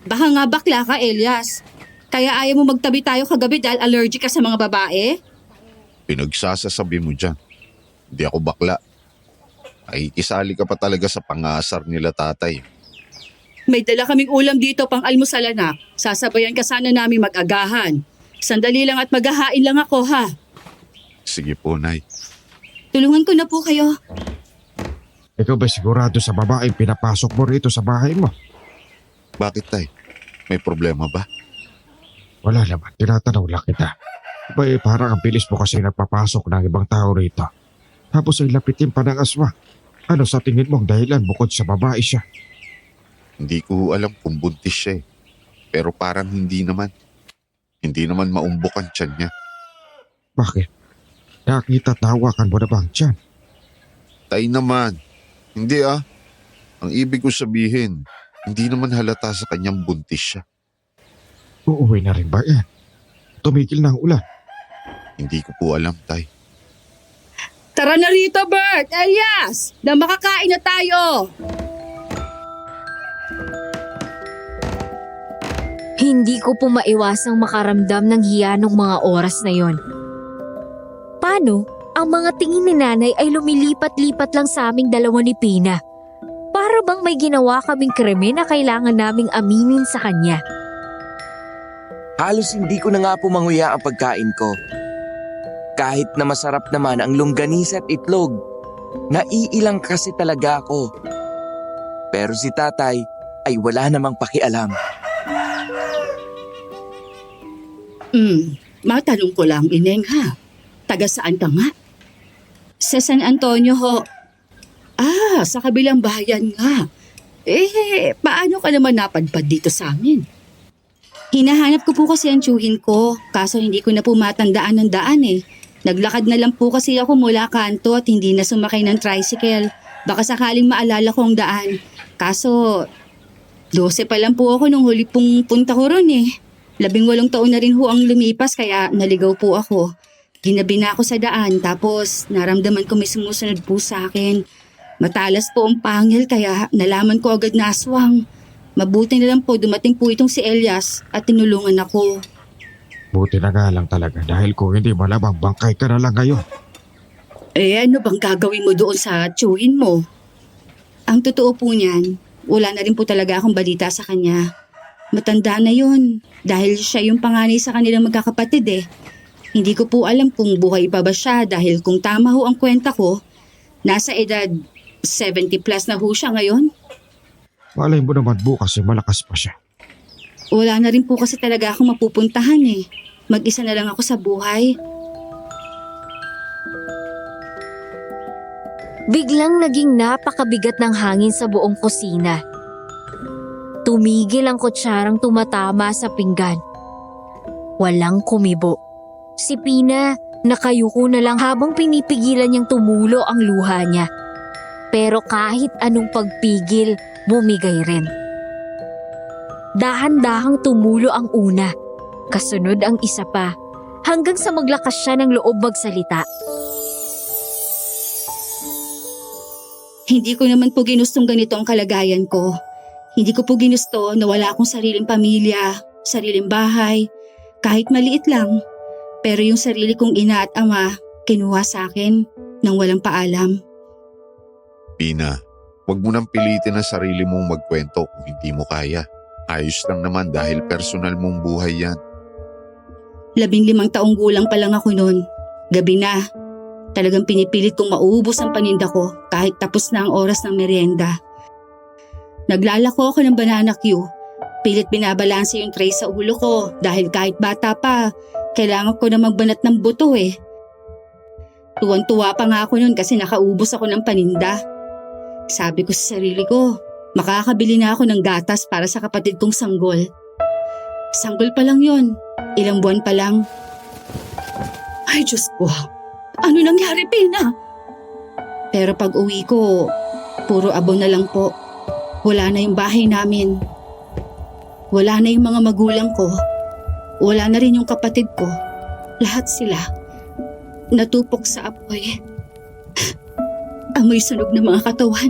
Baka nga bakla ka, Elias. Kaya ayaw mo magtabi tayo kagabi dahil allergic ka sa mga babae? Pinagsasasabi mo dyan. Hindi ako bakla. Ay isali ka pa talaga sa pangasar nila tatay. May dala kaming ulam dito pang almusal, anak. Sasabayan ka sana namin mag-agahan. Sandali lang at maghahain lang ako, ha? Sige po, Nay. Tulungan ko na po kayo. Ikaw ba sigurado sa babaeng pinapasok mo rito sa bahay mo? Bakit, Tay? May problema ba? Wala naman, tinatanong lang kita. Abay, parang ang bilis mo kasi nagpapasok ng ibang tao rito. Tapos ay lapitin pa ng aswa. Ano sa tingin mong dahilan bukod sa babae siya? Hindi ko alam kung buntis siya eh. Pero parang hindi naman. Hindi naman maumbok ang tiyan niya. Bakit? Nakita tawakan mo na ba ang tiyan? Tay naman. Hindi ah. Ang ibig ko sabihin, hindi naman halata sa kanyang buntis siya. Uuwi na rin ba yan? Tumigil na ang ulan. Hindi ko po alam, Tay. Tara na rito, Bert! Elias! Na makakain na tayo! Hindi ko po maiwasang makaramdam ng hiya nung mga oras na yon. Paano? Ang mga tingin ni nanay ay lumilipat-lipat lang sa aming dalawa ni Pina. Para bang may ginawa kaming krimen na kailangan naming aminin sa kanya. Halos hindi ko na nga po manguya ang pagkain ko. Kahit na masarap naman ang longganisa at itlog, naiilang kasi talaga ako. Pero si tatay ay wala namang pakialam. Matanong ko lang, Ineng ha. Taga saan ka nga? Sa San Antonio ho. Sa kabilang bayan nga. Paano ka naman napadpad dito sa amin? Hinahanap ko po kasi ang tiyuhin ko, kaso hindi ko na po matandaan ng daan eh. Naglakad na lang po kasi ako mula kanto at hindi na sumakay ng tricycle. Baka sakaling maalala ko ang daan. Kaso, 12 pa lang po ako nung huli pong punta ko ron eh. 18 taon na rin ho ang lumipas kaya naligaw po ako. Ginabi na ako sa daan tapos naramdaman ko may sumusunod po sa akin. Matalas po ang pangil kaya nalaman ko agad na aswang. Mabuti na lang po dumating po itong si Elias at tinulungan ako. Buti na nga lang talaga dahil kung hindi malamang bangkay ka na lang ngayon. Ano bang gagawin mo doon sa tiyuhin mo? Ang totoo po niyan, wala na rin po talaga akong balita sa kanya. Matanda na yon dahil siya yung panganay sa kanilang magkakapatid eh. Hindi ko po alam kung buhay pa ba siya dahil kung tama ho ang kwenta ko, nasa edad 70 plus na ho siya ngayon. Malay mo naman bukas malakas pa siya. Wala na rin po kasi talaga akong mapupuntahan eh. Mag-isa na lang ako sa buhay. Biglang naging napakabigat ng hangin sa buong kusina. Tumigil ang kutsarang tumatama sa pinggan. Walang kumibo. Si Pina nakayuko na lang habang pinipigilan niyang tumulo ang luha niya. Pero kahit anong pagpigil, bumigay rin. Dahan-dahang tumulo ang una, kasunod ang isa pa, hanggang sa maglakas siya ng loob magsalita. Hindi ko naman po ginustong ganito ang kalagayan ko. Hindi ko po ginusto na wala akong sariling pamilya, sariling bahay, kahit maliit lang. Pero yung sarili kong ina at ama, kinuha sa akin nang walang paalam. Pina, huwag mo nang pilitin ang sarili mong magkwento kung hindi mo kaya. Ayos lang naman dahil personal mong buhay yan. 15 taong gulang pa lang ako noon. Gabi na. Talagang pinipilit kong mauubos ang paninda ko kahit tapos na ang oras ng merienda. Naglalako ako ng banana Q. Pilit binabalanse yung tray sa ulo ko dahil kahit bata pa, kailangan ko na magbanat ng buto eh. Tuwan-tuwa pa nga ako noon kasi nakaubos ako ng paninda. Sabi ko sa sarili ko, makakabili na ako ng gatas para sa kapatid kong sanggol. Sanggol pa lang yon, ilang buwan pa lang. Ay Diyos ko, ano nangyari Pina? Pero pag uwi ko, puro abon na lang po. Wala na yung bahay namin. Wala na yung mga magulang ko. Wala na rin yung kapatid ko. Lahat sila natupok sa apoy. Amoy sunog na mga katawan.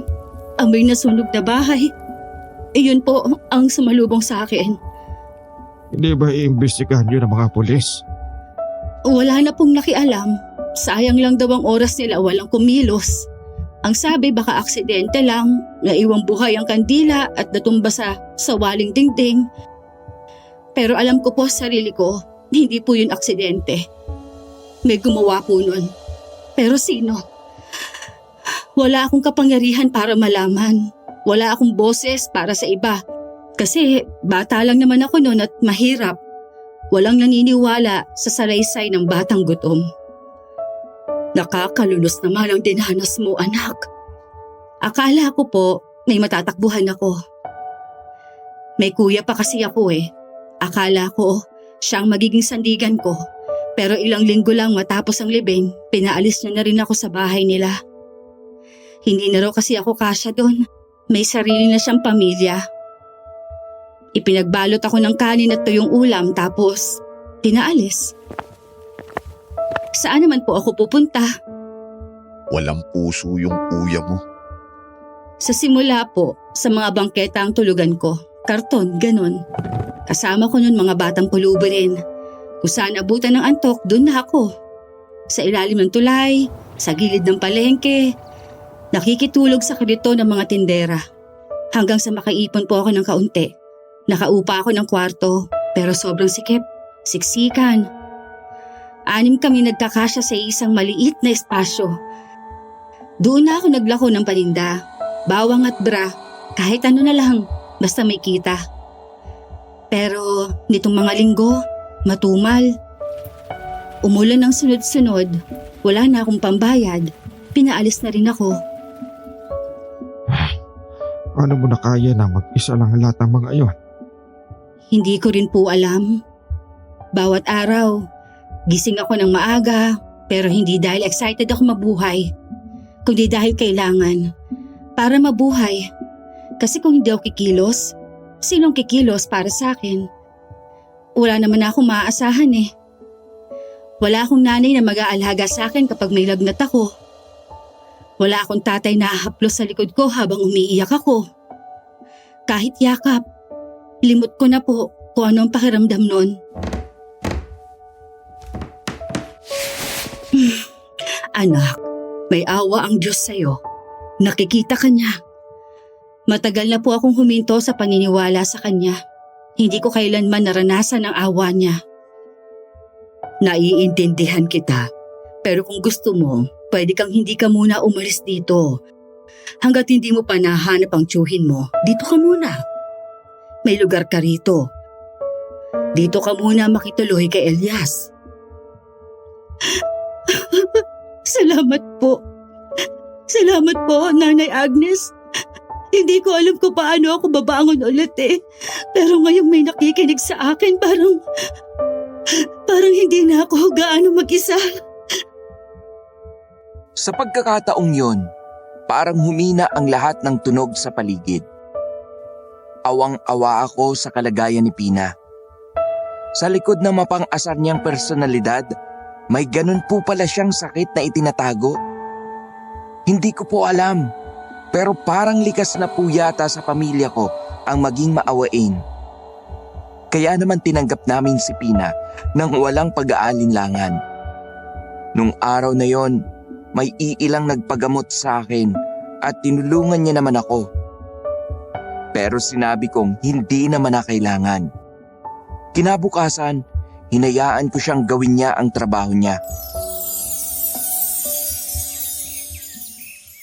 Amoy na sunog na bahay. Iyon po ang sumalubong sa akin. Hindi ba iimbestigahan yun ng mga pulis? Wala na pong nakialam. Sayang lang daw ang oras nila, walang kumilos. Ang sabi baka aksidente lang, naiwang buhay ang kandila at natumba sa waling dingding. Pero alam ko po sa sarili ko, hindi po yun aksidente. May gumawa po nun. Pero sino? Wala akong kapangyarihan para malaman. Wala akong boses para sa iba. Kasi bata lang naman ako noon at mahirap. Walang naniniwala sa salaysay ng batang gutom. Nakakalulus naman ang dinanas mo, anak. Akala ko po may matatakbuhan ako. May kuya pa kasi ako eh. Akala ko siyang magiging sandigan ko. Pero ilang linggo lang matapos ang libing, pinaalis niya na rin ako sa bahay nila. Hindi na raw kasi ako kasya doon. May sarili na siyang pamilya. Ipinagbalot ako ng kanin at tuyong ulam tapos pinaalis. Saan naman po ako pupunta? Walang puso yung kuya mo. Sa simula po, sa mga bangketa ang tulugan ko. Karton, ganon. Kasama ko nun mga batang pulubi rin. Kung saan abutan ng antok, dun na ako. Sa ilalim ng tulay, sa gilid ng palengke, nakikitulog sa karito ng mga tindera. Hanggang sa makaipon po ako ng kaunti. Nakaupa ako ng kwarto, pero sobrang sikip, siksikan. 6 kami nagkakasya sa isang maliit na espasyo. Doon na ako naglako ng paninda, bawang at bra, kahit ano na lang, basta may kita. Pero nitong mga linggo, matumal. Umulan ng sunod-sunod, wala na akong pambayad, pinaalis na rin ako. Paano mo na kaya na mag-isa lang ang lahat ng mga iyon? Hindi ko rin po alam. Bawat araw, gising ako ng maaga, pero hindi dahil excited ako mabuhay, kundi dahil kailangan para mabuhay. Kasi kung hindi ako kikilos, sinong kikilos para sa akin? Wala naman akong maaasahan eh. Wala akong nanay na mag-aalaga sa akin kapag may lagnat ako. Wala akong tatay na hahaplos sa likod ko habang umiiyak ako. Kahit yakap, limot ko na po kung ano ang pakiramdam nun. Anak, may awa ang Diyos sa'yo. Nakikita ka niya. Matagal na po akong huminto sa paniniwala sa Kanya. Hindi ko kailanman naranasan ang awa niya. Naiintindihan kita. Pero kung gusto mo, pwede kang hindi ka muna umalis dito. Hanggat hindi mo pa nahanap ang tiyuhin mo, dito ka muna. May lugar ka rito. Dito ka muna makituloy kay Elias. Salamat po. Salamat po, Nanay Agnes. Hindi ko alam kung paano ako babangon ulit eh. Pero ngayong may nakikinig sa akin, parang hindi na ako gaano mag-isa. Sa pagkakataong yon, parang humina ang lahat ng tunog sa paligid. Awang-awa ako sa kalagayan ni Pina. Sa likod ng mapang-asar niyang personalidad, may ganun po pala siyang sakit na itinatago. Hindi ko po alam, pero parang likas na po yata sa pamilya ko ang maging maawain. Kaya naman tinanggap namin si Pina nang walang pag-aalinlangan. Nung araw na yon, may iilang nagpagamot sa akin at tinulungan niya naman ako. Pero sinabi kong hindi naman na kailangan. Kinabukasan, hinayaan ko siyang gawin niya ang trabaho niya.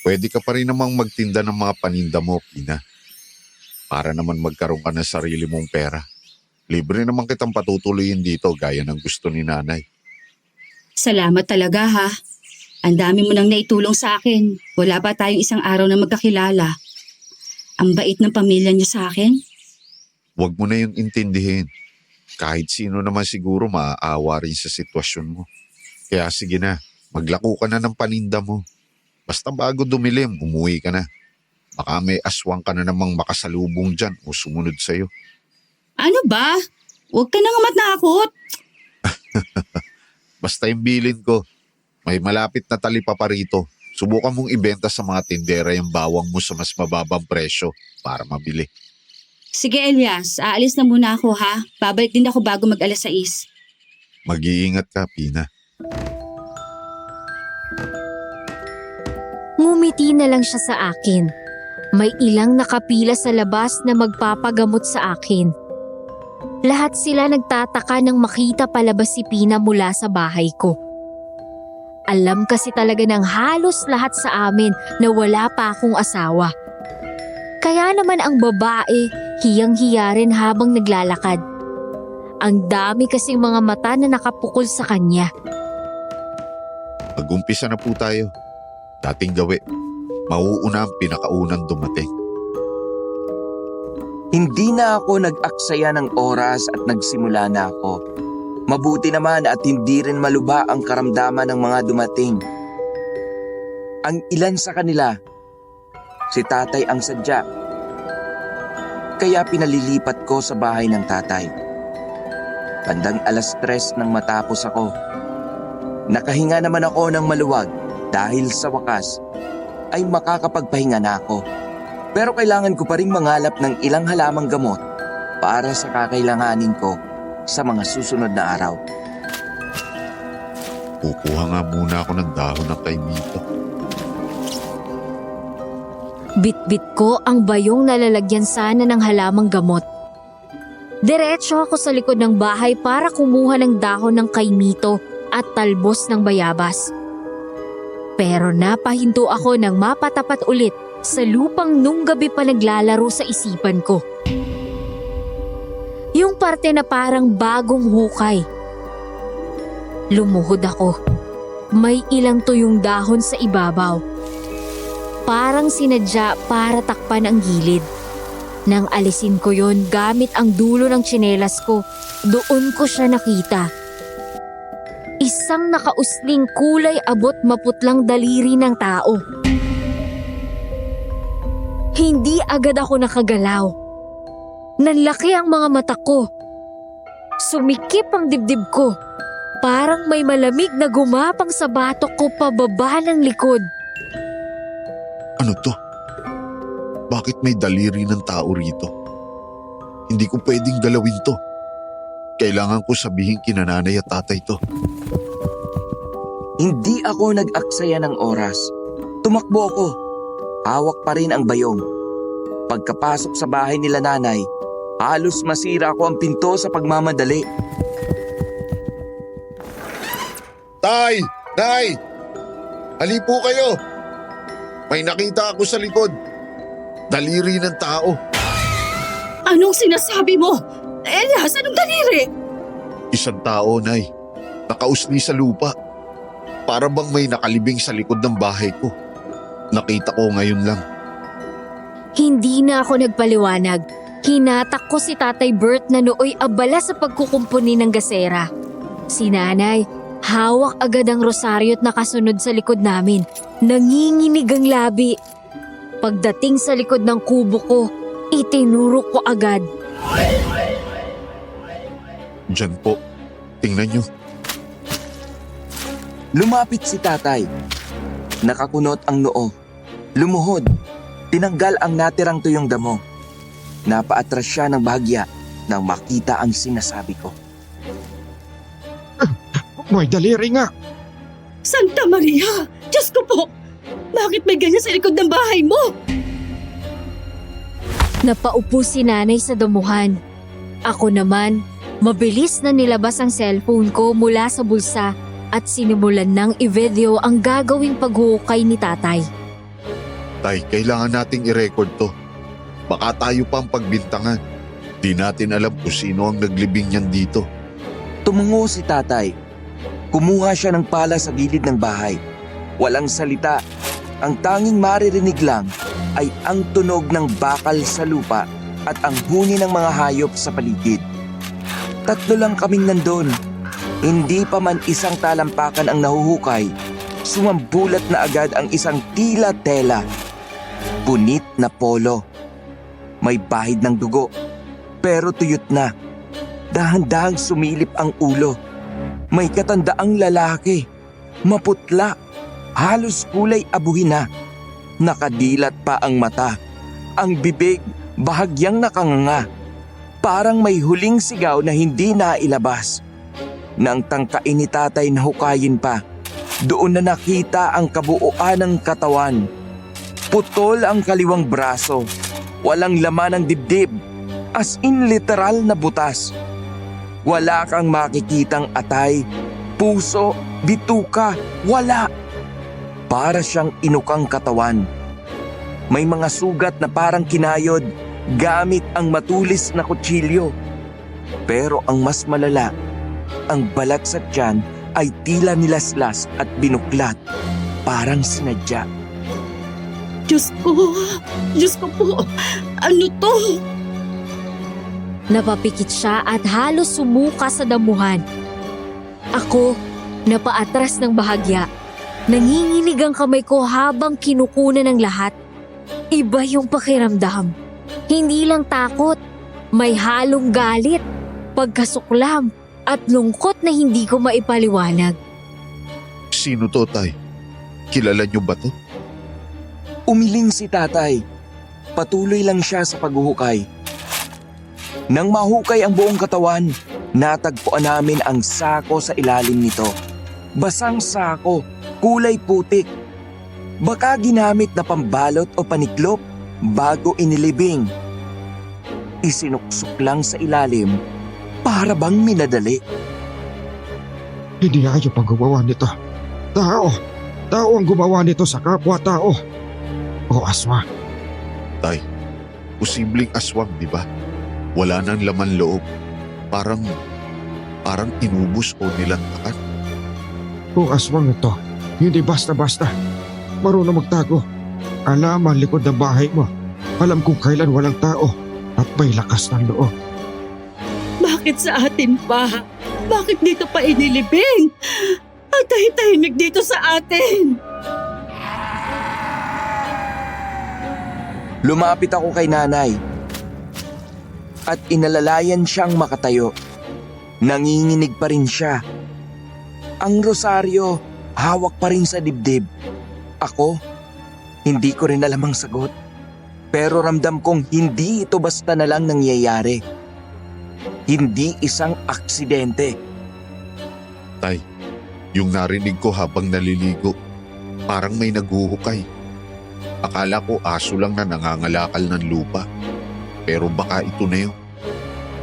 Pwede ka pa rin namang magtinda ng mga paninda mo, Pina. Para naman magkaroon ka ng sarili mong pera. Libre naman kitang patutuloyin dito gaya ng gusto ni nanay. Salamat talaga ha. Ang dami mo nang naitulong sa akin. Wala pa tayong isang araw na magkakilala. Ang bait ng pamilya niyo sa akin. Huwag mo na yung intindihin. Kahit sino naman siguro maaawa rin sa sitwasyon mo. Kaya sige na, maglako ka na ng paninda mo. Basta bago dumilim, umuwi ka na. Baka may aswang ka na namang makasalubong dyan o sumunod sa'yo. Ano ba? Huwag ka nang matakot. Basta yung bilin ko, may malapit na talipa pa rito. Subukan mong ibenta sa mga tindera yung bawang mo sa mas mababang presyo para mabili. Sige Elias, aalis na muna ako ha. Babalik din ako bago mag-alas 6. Mag-iingat ka, Pina. Ngumiti na lang siya sa akin. May ilang nakapila sa labas na magpapagamot sa akin. Lahat sila nagtataka nang makita palabas si Pina mula sa bahay ko. Alam kasi talaga ng halos lahat sa amin na wala pa akong asawa. Kaya naman ang babae, hiyang-hiya rin habang naglalakad. Ang dami kasing mga mata na nakapukol sa kanya. Mag-umpisa na po tayo. Dating gawi. Mauuna ang pinakaunang dumating. Hindi na ako nag-aksaya ng oras at nagsimula na ako. Mabuti naman at hindi rin maluba ang karamdaman ng mga dumating. Ang ilan sa kanila, si tatay ang sadya. Kaya pinalilipat ko sa bahay ng tatay. Bandang 3:00 nang matapos ako. Nakahinga naman ako ng maluwag dahil sa wakas ay makakapagpahinga na ako. Pero kailangan ko pa rin mangalap ng ilang halamang gamot para sa kakailanganin ko sa mga susunod na araw. Kukuha nga muna ako ng dahon ng kaimito. Bit-bit ko ang bayong nalalagyan sana ng halamang gamot. Diretso ako sa likod ng bahay para kumuha ng dahon ng kaimito at talbos ng bayabas. Pero napahinto ako nang mapatapat ulit sa lupang nung gabi pa naglalaro sa isipan ko. Yung parte na parang bagong hukay. Lumuhod ako. May ilang tuyong dahon sa ibabaw. Parang sinadya para takpan ang gilid. Nang alisin ko yon gamit ang dulo ng tsinelas ko, doon ko siya nakita. Isang nakausling kulay abot maputlang daliri ng tao. Hindi agad ako nakagalaw. Nanlaki ang mga mata ko. Sumikip ang dibdib ko. Parang may malamig na gumapang sa batok ko pababa ng likod. Ano to? Bakit may daliri ng tao rito? Hindi ko pwedeng galawin to. Kailangan ko sabihin kina nanay at tatay to. Hindi ako nag-aksaya ng oras. Tumakbo ako. Hawak pa rin ang bayong. Pagkapasok sa bahay nila nanay, halos masira ko ang pinto sa pagmamadali. Tay! Nay! Halipo kayo! May nakita ako sa likod. Daliri ng tao. Anong sinasabi mo? Elias, anong daliri? Isang tao, Nay. Nakausli sa lupa. Para bang may nakalibing sa likod ng bahay ko. Nakita ko ngayon lang. Hindi na ako nagpaliwanag. Hinatak ko si Tatay Bert na nooy abala sa pagkukumpuni ng gasera. Si Nanay, hawak agad ang rosaryo at nakasunod sa likod namin. Nanginginig ang labi. Pagdating sa likod ng kubo ko, itinuro ko agad. Diyan po. Tingnan nyo. Lumapit si tatay. Nakakunot ang noo. Lumuhod. Tinanggal ang natirang tuyong damo. Napaatras siya ng bahagya nang makita ang sinasabi ko. May daliri nga. Santa Maria! Diyos ko po! Bakit may ganyan sa likod ng bahay mo? Napaupo si Nanay sa damuhan. Ako naman, mabilis na nilabas ang cellphone ko mula sa bulsa at sinimulan ng i-video ang gagawing paghukay ni Tatay. Tay, kailangan nating i-record to. Baka tayo pa ang pagbintangan. Di natin alam kung sino ang naglibing niyan dito. Tumungo si tatay. Kumuha siya ng pala sa gilid ng bahay. Walang salita. Ang tanging maririnig lang ay ang tunog ng bakal sa lupa at ang huni ng mga hayop sa paligid. Tatlo lang kaming nandun. Hindi pa man isang talampakan ang nahuhukay, sumambulat na agad ang isang tila tela. Punit na polo. May bahid ng dugo, pero tuyot na. Dahan-dahang sumilip ang ulo. May katandaang lalaki, maputla, halos kulay abuhin na. Nakadilat pa ang mata. Ang bibig, bahagyang nakanganga. Parang may huling sigaw na hindi nailabas. Nang tangkain ni tatay na hukayin pa, doon na nakita ang kabuuan ng katawan. Putol ang kaliwang braso. Walang laman ang dibdib. As in literal na butas. Wala kang makikitang atay, puso, bituka, wala. Para siyang inukang katawan. May mga sugat na parang kinayod gamit ang matulis na kutsilyo. Pero ang mas malala, ang balat sa tiyan ay tila nilaslas at binuklat, parang sinadya. Diyos ko po! Ano to? Napapikit siya at halos sumuka sa damuhan. Ako, napaatras ng bahagya. Nanginginig ang kamay ko habang kinukunan ng lahat. Iba yung pakiramdam. Hindi lang takot, may halong galit, pagkasuklam, at lungkot na hindi ko maipaliwanag. Sino to, Tay? Kilala nyo ba to? Umiling si tatay. Patuloy lang siya sa paghuhukay. Nang mahukay ang buong katawan, natagpuan namin ang sako sa ilalim nito. Basang sako, kulay putik. Baka ginamit na pambalot o paniklop bago inilibing. Isinuksok lang sa ilalim para bang minadali. Hindi ayop ang gumawa nito. Tao! Tao ang gumawa nito sa kapwa-tao. O aswa. Tay, posibleng aswang, di ba? Wala nang laman loob. Parang inubos o nilantakan. O aswang ito. Hindi basta-basta. Marunong magtago. Alam ang likod ng bahay mo. Alam kung kailan walang tao. At may lakas ng loob. Bakit sa atin pa? Bakit dito pa inilibing? Ang tahimik dito sa atin. Lumapit ako kay nanay at inalalayan siyang makatayo. Nanginginig pa rin siya. Ang rosaryo, hawak pa rin sa dibdib. Ako, hindi ko rin alam ang sagot. Pero ramdam kong hindi ito basta na lang nangyayari. Hindi isang aksidente. Tay, yung narinig ko habang naliligo, parang may naghuhukay. Akala ko aso lang na nangangalakal ng lupa. Pero baka ito na yun.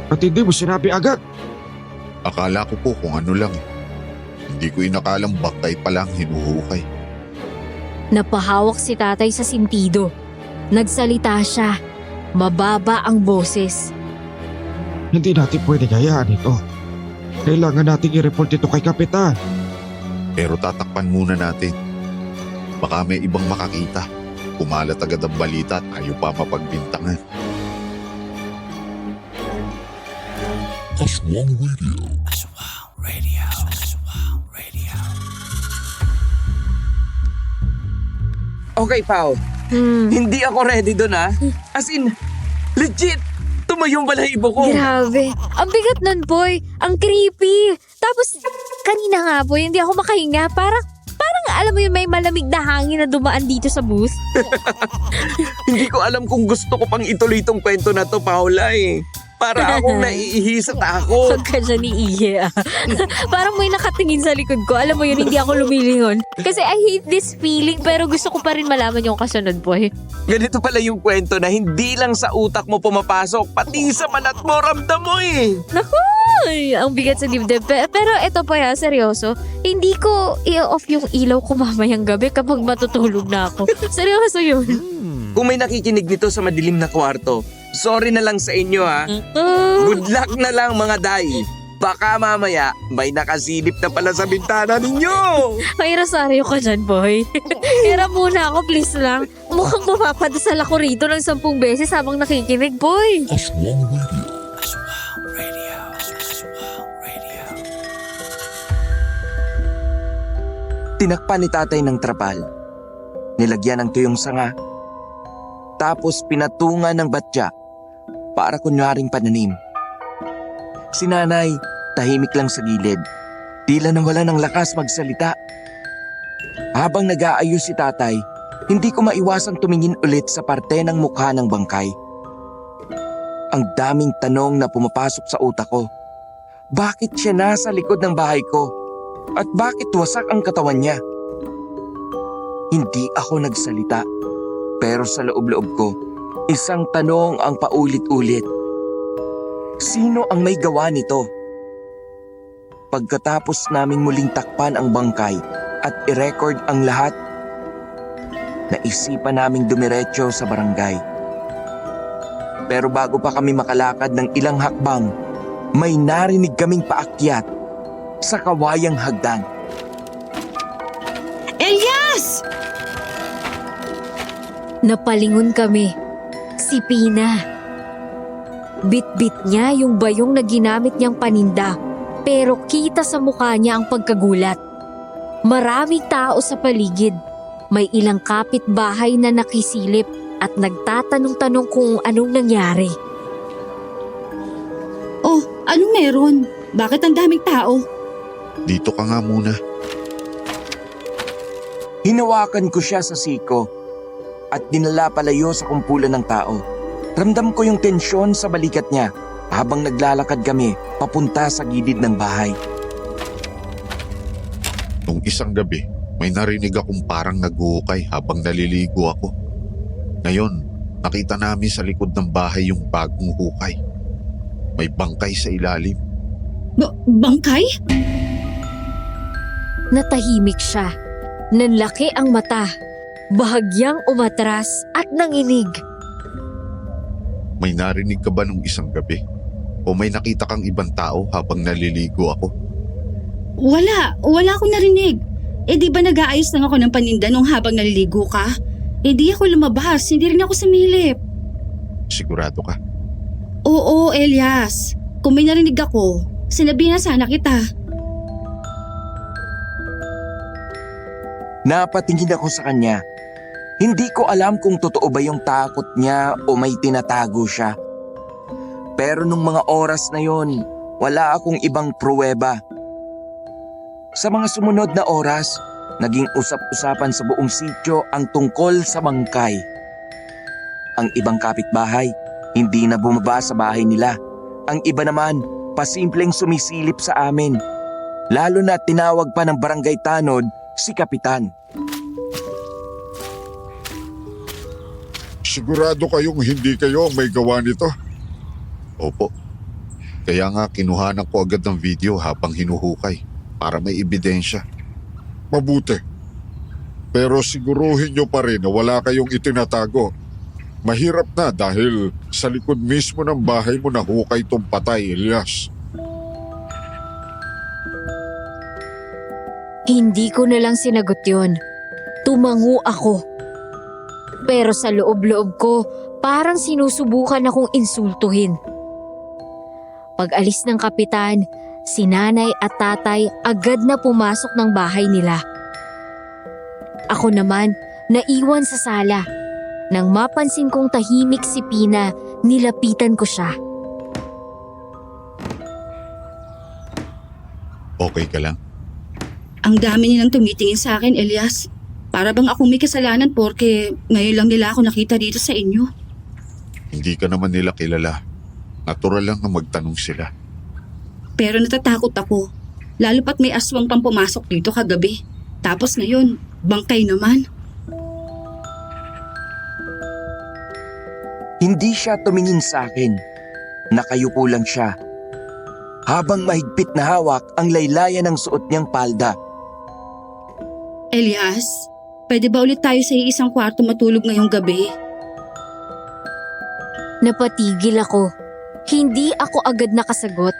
At hindi mo sinabi agad. Akala ko po kung ano lang eh. Hindi ko inakalang bangkay pa lang hinuhukay. Napahawak si tatay sa sintido. Nagsalita siya. Mababa ang boses. Hindi natin pwede hayaan ito. Kailangan nating i-report ito kay Kapitan. Pero tatakpan muna natin. Baka may ibang makakita. Kumalat agad ang balita at ayaw pa mapagbintangan. Aswang Radio. Okay, Pao. Hindi ako ready doon ha. As in, legit, tumayong balahibo ko. Grabe. Ang bigat nun, boy. Ang creepy. Tapos, kanina nga, boy, hindi ako makahinga. Parang alam mo yun, may malamig na hangin na dumaan dito sa booth. Hindi ko alam kung gusto ko pang ituloy itong kwento na to, Paula eh. Para akong naiihi sa takot. Huwag ka siya ni Iye. Parang may nakatingin sa likod ko. Alam mo yun, hindi ako lumilingon. Kasi I hate this feeling pero gusto ko pa rin malaman yung kasunod, boy. Ganito pala yung kwento na hindi lang sa utak mo pumapasok, pati sa malat mo, ramdam mo eh. Naku! Ay, ang bigat sa dibdib. Pero eto pa ya, seryoso. Hindi ko i-off yung ilaw ko mamayang gabi kapag matutulog na ako. Seryoso yun. Kung may nakikinig nito sa madilim na kwarto, sorry na lang sa inyo ha. Good luck na lang mga day. Baka mamaya may nakasilip na pala sa bintana ninyo. May rosaryo ka dyan, boy. Hirap muna ako, please lang. Mukhang mapapadasal ako rito ng 10 beses habang nakikinig, boy. Aswang Radio. Tinakpan ni tatay ng trapal. Nilagyan ng tuyong sanga. Tapos pinatungan ng batya para kunwaring pananim. Si nanay, tahimik lang sa gilid. Tila nang wala ng lakas magsalita. Habang nag-aayos si tatay, hindi ko maiwasang tumingin ulit sa parte ng mukha ng bangkay. Ang daming tanong na pumapasok sa utak ko. Bakit siya nasa likod ng bahay ko? At bakit wasak ang katawan niya? Hindi ako nagsalita. Pero sa loob-loob ko, isang tanong ang paulit-ulit. Sino ang may gawa nito? Pagkatapos naming muling takpan ang bangkay at i-record ang lahat, naisipan naming dumiretso sa barangay. Pero bago pa kami makalakad ng ilang hakbang, may narinig kaming paakyat sa kawayang hagdan. Elias! Napalingon kami. Si Pina. Bit-bit niya yung bayong na ginamit niyang paninda, pero kita sa mukha niya ang pagkagulat. Maraming tao sa paligid. May ilang kapitbahay na nakisilip at nagtatanong-tanong kung anong nangyari. Oh, anong meron? Bakit ang daming tao? Dito ka nga muna. Hinawakan ko siya sa siko at dinala palayo sa kumpulan ng tao. Ramdam ko yung tensyon sa balikat niya habang naglalakad kami papunta sa gilid ng bahay. Nung isang gabi, may narinig akong parang naghuhukay habang naliligo ako. Ngayon, nakita namin sa likod ng bahay yung bagong hukay. May bangkay sa ilalim. Bangkay? Natahimik siya. Nanlaki ang mata. Bahagyang umatras at nanginig. May narinig ka ba nung isang gabi? O may nakita kang ibang tao habang naliligo ako? Wala akong narinig. Di ba nag-aayos lang ako ng paninda nung habang naliligo ka? Di ako lumabas, hindi rin ako sumilip. Sigurado ka? Oo, Elias. Kung may narinig ako, sinabihan na sana kita. Napatingin ako sa kanya. Hindi ko alam kung totoo ba yung takot niya o may tinatago siya. Pero nung mga oras na yon, wala akong ibang pruweba. Sa mga sumunod na oras, naging usap-usapan sa buong sityo ang tungkol sa bangkay. Ang ibang kapitbahay, hindi na bumaba sa bahay nila. Ang iba naman, pasimpleng sumisilip sa amin. Lalo na tinawag pa ng barangay tanod si Kapitan. Sigurado kayong hindi kayo ang may gawa nito? Opo. Kaya nga kinuhanan ko agad ng video habang hinuhukay para may ebidensya. Mabuti. Pero siguruhin nyo pa rin na wala kayong itinatago. Mahirap na dahil sa likod mismo ng bahay mo nahukay tong patay, Elias. Hindi ko na lang sinagot yun. Tumango ako. Pero sa loob-loob ko, parang sinusubukan akong insultuhin. Pag-alis ng kapitan, si nanay at tatay agad na pumasok ng bahay nila. Ako naman, naiwan sa sala. Nang mapansin kong tahimik si Pina, nilapitan ko siya. Okay ka lang? Ang dami nilang tumitingin sa akin, Elias. Para bang ako may kasalanan porke ngayon lang nila ako nakita dito sa inyo. Hindi ka naman nila kilala. Natural lang na magtanong sila. Pero natatakot ako. Lalo pat may aswang pang pumasok dito kagabi. Tapos ngayon, bangkay naman. Hindi siya tumingin sa akin. Nakayuko lang siya. Habang mahigpit na hawak ang laylayan ng suot niyang palda. Elias, pwede ba ulit tayo sa isang kwarto matulog ngayong gabi? Napatigil ako. Hindi ako agad nakasagot.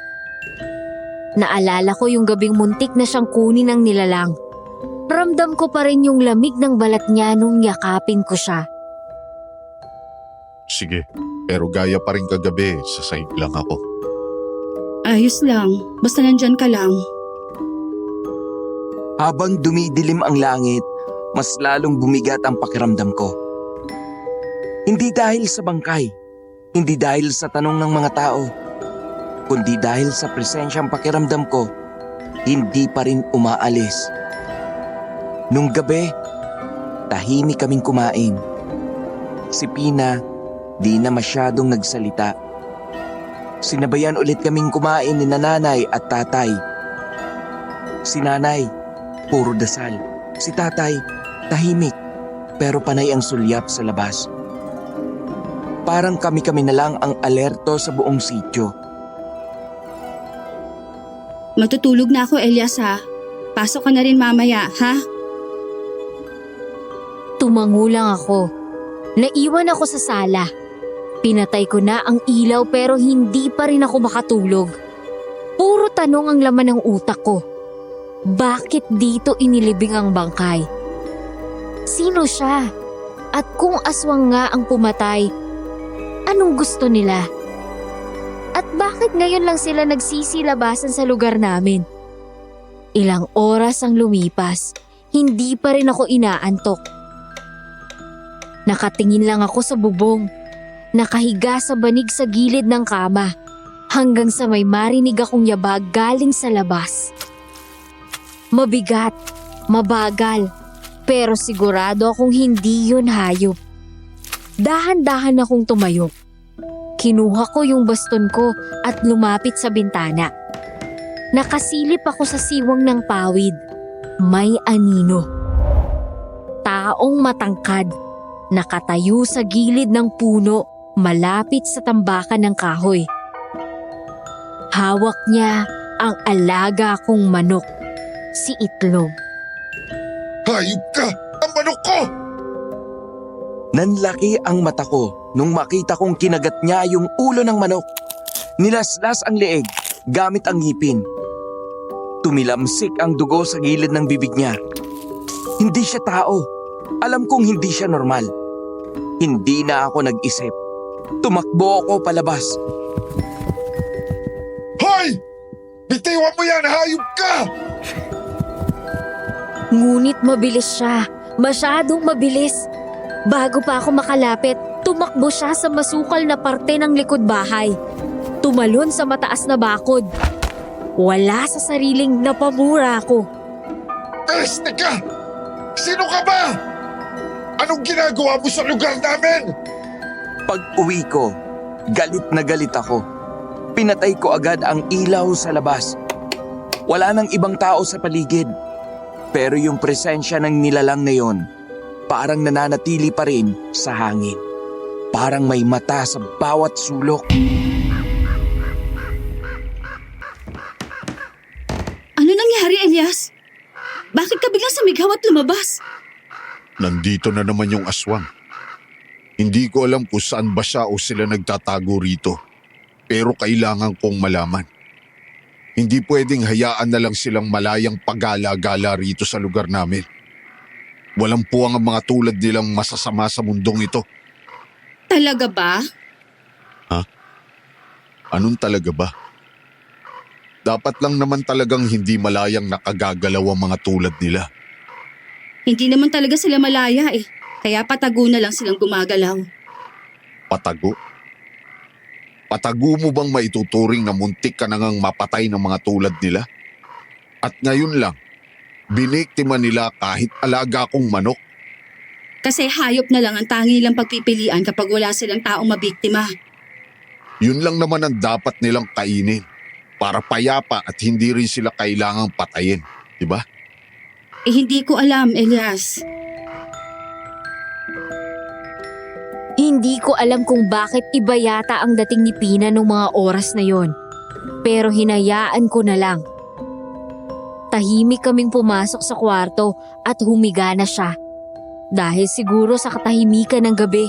Naalala ko yung gabing muntik na siyang kunin ng nilalang. Ramdam ko pa rin yung lamig ng balat niya nung yakapin ko siya. Sige, pero gaya pa rin kagabi, sasahig lang ako. Ayos lang, basta nandyan ka lang. Habang dumidilim ang langit, mas lalong bumigat ang pakiramdam ko. Hindi dahil sa bangkay, hindi dahil sa tanong ng mga tao, kundi dahil sa presensyang pakiramdam ko, hindi pa rin umaalis. Nung gabi, tahimik kaming kumain. Si Pina, di na masyadong nagsalita. Sinabayan ulit kaming kumain ni nanay at tatay. Si nanay, puro dasal. Si tatay, tahimik, pero panay ang sulyap sa labas. Parang kami-kami na lang ang alerto sa buong sityo. Matutulog na ako, Elias ha. Pasok ka na rin mamaya, ha? Tumango lang ako. Naiwan ako sa sala. Pinatay ko na ang ilaw pero hindi pa rin ako makatulog. Puro tanong ang laman ng utak ko. Bakit dito inilibing ang bangkay? Sino siya? At kung aswang nga ang pumatay, anong gusto nila? At bakit ngayon lang sila nagsisilabasan sa lugar namin? Ilang oras ang lumipas, hindi pa rin ako inaantok. Nakatingin lang ako sa bubong. Nakahiga sa banig sa gilid ng kama hanggang sa may marinig akong yabag galing sa labas. Mabigat, mabagal, pero sigurado akong hindi yun hayop. Dahan-dahan akong tumayo. Kinuha ko yung baston ko at lumapit sa bintana. Nakasilip ako sa siwang ng pawid. May anino. Taong matangkad, nakatayo sa gilid ng puno malapit sa tambakan ng kahoy. Hawak niya ang alaga kong manok. si Itlog. Hayop ka! Ang manok ko! Nanlaki ang mata ko nung makita kong kinagat niya yung ulo ng manok. Nilaslas ang leeg gamit ang ngipin. Tumilamsik ang dugo sa gilid ng bibig niya. Hindi siya tao. Alam kong hindi siya normal. Hindi na ako nag-isip. Tumakbo ako palabas. Hoy! Bitiwan mo yan! Hayop ka! Ngunit mabilis siya. Masyadong mabilis. Bago pa ako makalapit, tumakbo siya sa masukal na parte ng likod bahay. Tumalon sa mataas na bakod. Wala sa sariling napamura ko. Peste ka! Sino ka ba? Anong ginagawa mo sa lugar namin? Pag-uwi ko, galit na galit ako. Pinatay ko agad ang ilaw sa labas. Wala nang ibang tao sa paligid. Pero yung presensya ng nilalang na yon, parang nananatili pa rin sa hangin. Parang may mata sa bawat sulok. Ano nangyari, Elias? Bakit ka biglang sumigaw at lumabas? Nandito na naman yung aswang. Hindi ko alam kung saan ba siya o sila nagtatago rito. Pero kailangan kong malaman. Hindi pwedeng hayaan na lang silang malayang pagala-gala rito sa lugar namin. Walang puwang ang mga tulad nilang masasama sa mundong ito. Talaga ba? Anong talaga ba? Dapat lang naman talagang hindi malayang nakagagalaw ang mga tulad nila. Hindi naman talaga sila malaya eh. Kaya patago na lang silang gumagalaw. Patago? Patago mo bang maituturing na muntik ka na ngang mapatay ng mga tulad nila? At ngayon lang, biniktima nila kahit alaga kong manok. Kasi hayop na lang ang tangi lang pagpipilian kapag wala silang taong mabiktima. Yun lang naman ang dapat nilang kainin para payapa at hindi rin sila kailangang patayin, di ba? Eh hindi ko alam, Elias. Hindi ko alam kung bakit iba yata ang dating ni Pina nung mga oras na yon. Pero hinayaan ko na lang. Tahimik kaming pumasok sa kwarto at humiga na siya. Dahil siguro sa katahimikan ng gabi,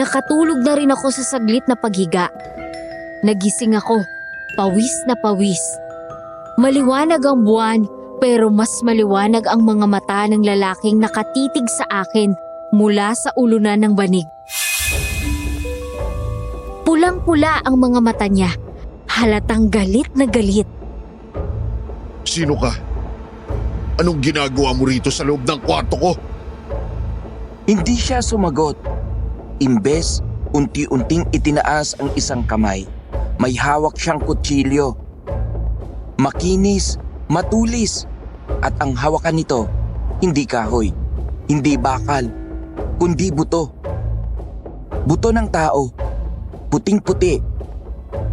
nakatulog na rin ako sa saglit na paghiga. Nagising ako, pawis na pawis. Maliwanag ang buwan, pero mas maliwanag ang mga mata ng lalaking nakatitig sa akin mula sa ulunan ng banig. Pulang-pula ang mga mata niya. Halatang galit na galit. Sino ka? Anong ginagawa mo rito sa loob ng kwarto ko? Hindi siya sumagot. Imbes, unti-unting itinaas ang isang kamay. May hawak siyang kutsilyo. Makinis, matulis. At ang hawakan nito, hindi kahoy, hindi bakal, kundi buto. Buto ng tao. Puting-puti,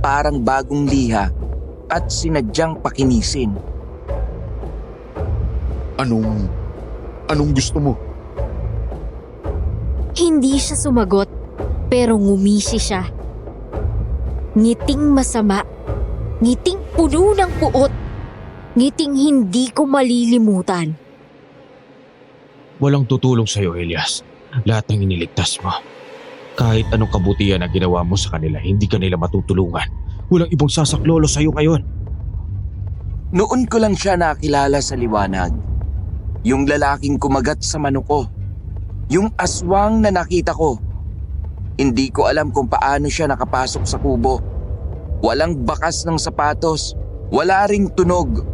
parang bagong liha at sinadyang pakinisin. Anong gusto mo? Hindi siya sumagot, pero ngumisi siya. Ngiting masama, ngiting puno ng puot, ngiting hindi ko malilimutan. Walang tutulong sa'yo, Elias. Lahat ng iniligtas mo. Kahit anong kabutihan na ginawa mo sa kanila, hindi ka nila matutulungan. Walang ibang sasaklolo sa'yo ngayon. Noon ko lang siya nakilala sa liwanag. Yung lalaking kumagat sa manok ko. Yung aswang na nakita ko. Hindi ko alam kung paano siya nakapasok sa kubo. Walang bakas ng sapatos. Wala ring tunog.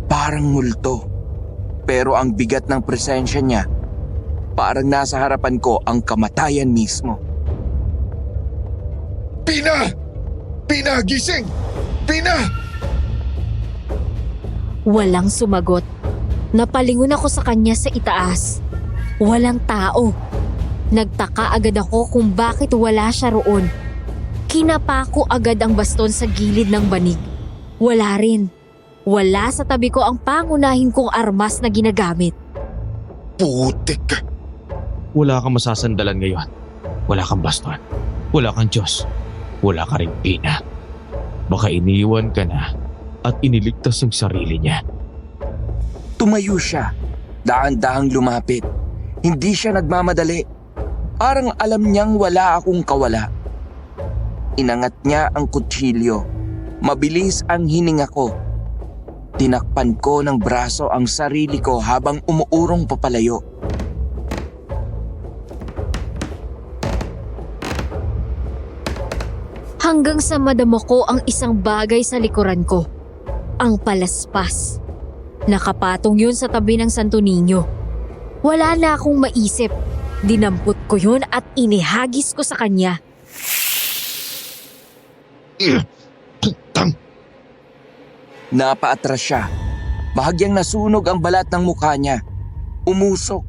Parang multo. Pero ang bigat ng presensya niya, parang nasa harapan ko ang kamatayan mismo. Pina! Pina, gising! Pina! Walang sumagot. Napalingon ako sa kanya sa itaas. Walang tao. Nagtaka agad ako kung bakit wala siya roon. Kinapa ko agad ang baston sa gilid ng banig. Wala rin. Wala sa tabi ko ang pangunahin kong armas na ginagamit. Putik ka! Wala kang masasandalan ngayon. Wala kang baston. Wala kang Diyos. Wala ka ring Pina. Baka iniwan ka na at iniligtas ang sarili niya. Tumayo siya. Daan-dahang lumapit. Hindi siya nagmamadali. Parang alam niyang wala akong kawala. Inangat niya ang kutsilyo. Mabilis ang hininga ko. Tinakpan ko ng braso ang sarili ko habang umuurong papalayo. Hanggang sa madamo ko ang isang bagay sa likuran ko. Ang palaspas. Nakapatong yun sa tabi ng Santo Niño. Wala na akong maisip. Dinampot ko yun at inihagis ko sa kanya. Napaatras siya. Bahagyang nasunog ang balat ng mukha niya. Umusok.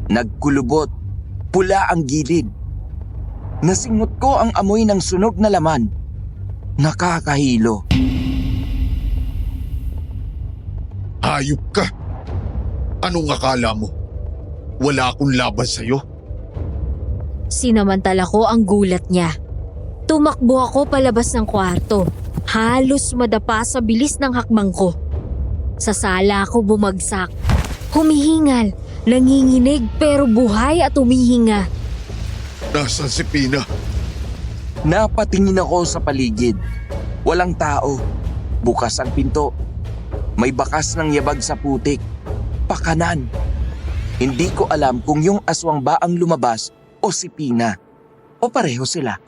Nagkulubot. Pula ang gilid. Nasingot ko ang amoy ng sunog na laman. Nakakahilo. Hayop ka! Anong akala mo? Wala akong laban sa'yo? Sinamantala ko ang gulat niya. Tumakbo ako palabas ng kwarto. Halos madapa sa bilis ng hakbang ko. Sa sala ako bumagsak. Humihingal, nanginginig pero buhay at humihinga. Nasaan si Pina? Napatingin ako sa paligid. Walang tao. Bukas ang pinto. May bakas ng yabag sa putik. Pakanan. Hindi ko alam kung yung aswang ba ang lumabas o si Pina. O pareho sila.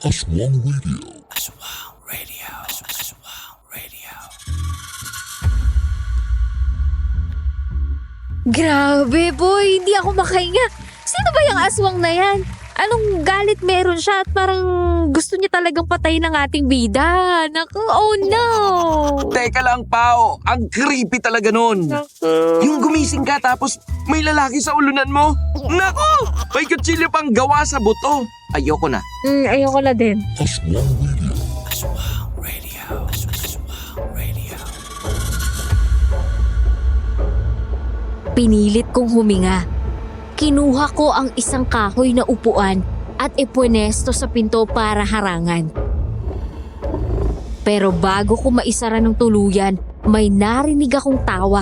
Grabe boy, hindi ako makahinga. Sino ba yung aswang na yan? Anong galit meron siya at parang gusto niya talagang patayin ng ating bida. Naku, oh no! Teka lang, Pao. Ang creepy talaga nun. Yung gumising ka tapos may lalaki sa ulunan mo. Nako! May kutsilyo pang gawa sa buto. Ayoko na. Ayoko na din. Pinilit kong huminga. Kinuha ko ang isang kahoy na upuan at ipwenesto sa pinto para harangan. Pero bago ko maisara ng tuluyan, may narinig akong tawa.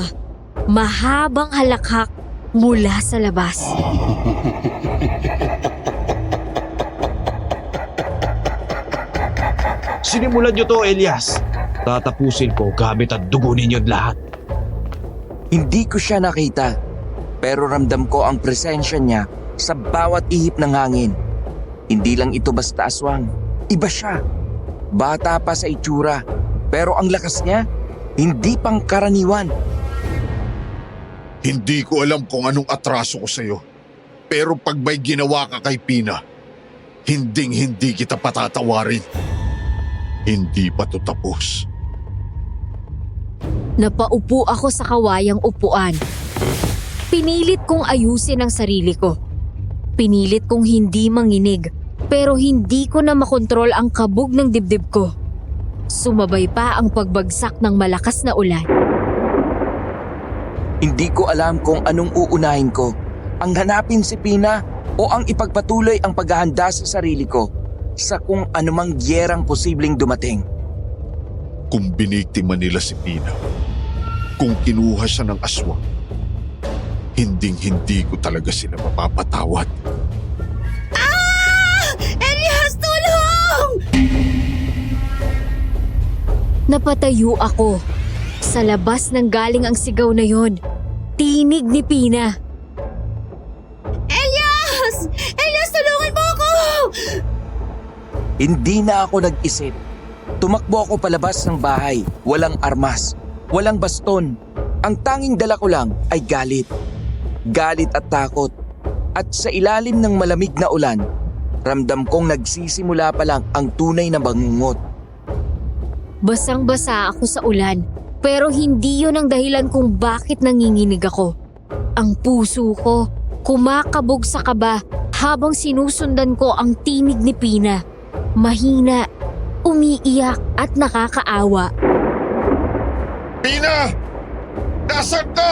Mahabang halakhak mula sa labas. Sinimulan niyo to, Elias. Tatapusin ko gamit at dugo ninyo lahat. Hindi ko siya nakita, pero ramdam ko ang presensya niya sa bawat ihip ng hangin. Hindi lang ito basta aswang, iba siya. Bata pa sa itsura, pero ang lakas niya, hindi pang karaniwan. Hindi ko alam kung anong atraso ko sa'yo. Pero pag may ginawa ka kay Pina, hindi kita patatawarin. Hindi pa to tapos. Napaupo ako sa kawayang upuan. Pinilit kong ayusin ang sarili ko. Pinilit kong hindi manginig, pero hindi ko na makontrol ang kabog ng dibdib ko. Sumabay pa ang pagbagsak ng malakas na ulan. Hindi ko alam kung anong uunahin ko, ang hanapin si Pina o ang ipagpatuloy ang paghahanda sa sarili ko sa kung anumang gyerang posibleng dumating. Kung biniktima nila si Pina, kung kinuha siya ng aswang, hindi ko talaga sila mapapatawad. Elias, tulong! Napatayo ako. Sa labas nang galing ang sigaw na yon. Tinig ni Pina. Elias! Elias, tulungan mo ako! Hindi na ako nag-isip. Tumakbo ako palabas ng bahay, walang armas, walang baston. Ang tanging dala ko lang ay galit. Galit at takot. At sa ilalim ng malamig na ulan, ramdam kong nagsisimula pa lang ang tunay na bangungot. Basang-basa ako sa ulan, pero hindi yon ang dahilan kung bakit nanginginig ako. Ang puso ko, kumakabog sa kaba habang sinusundan ko ang tinig ni Pina. Mahina, umiiyak at nakakaawa. Pina! Nasaan ka?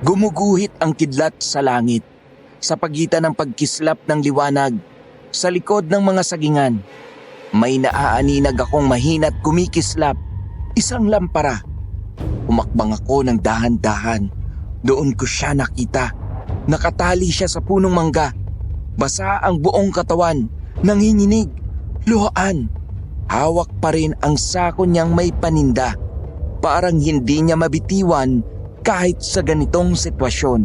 Gumuguhit ang kidlat sa langit sa pagitan ng pagkislap ng liwanag sa likod ng mga sagingan. May naaaninag akong mahina't kumikislap. Isang lampara. Umakbang ako ng dahan-dahan. Doon ko siya nakita. Nakatali siya sa punong mangga. Basa ang buong katawan. Nanginginig. Luhaan. Hawak pa rin ang sako niyang may paninda. Parang hindi niya mabitiwan kahit sa ganitong sitwasyon.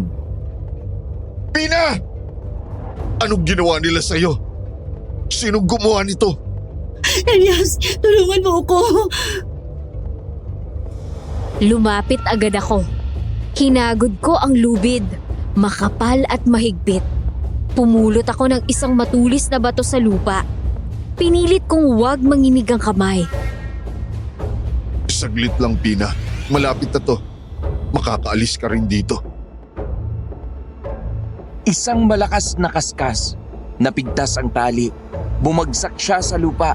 Pina! Anong ginawa nila sa'yo? Sinong gumawa nito? Elias, tulungan mo ako. Lumapit agad ako. Hinagod ko ang lubid, makapal at mahigpit. Pumulot ako ng isang matulis na bato sa lupa. Pinilit kong huwag manginig ang kamay. Saglit lang, Pina. Malapit na to. Makakaalis ka rin dito. Isang malakas na kaskas. Napigtas ang tali. Bumagsak siya sa lupa.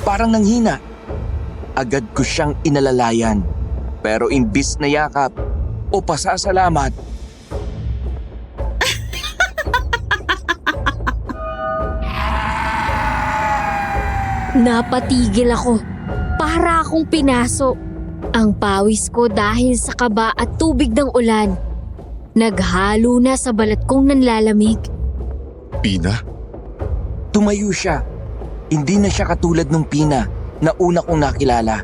Parang nanghina. Agad ko siyang inalalayan. Pero imbis na yakap o pasasalamat, napatigil ako. Para akong pinaso. Ang pawis ko dahil sa kaba at tubig ng ulan. Naghalo na sa balat kong nanlalamig. Pina? tumayo siya. Hindi na siya katulad nung Pina na una kong nakilala.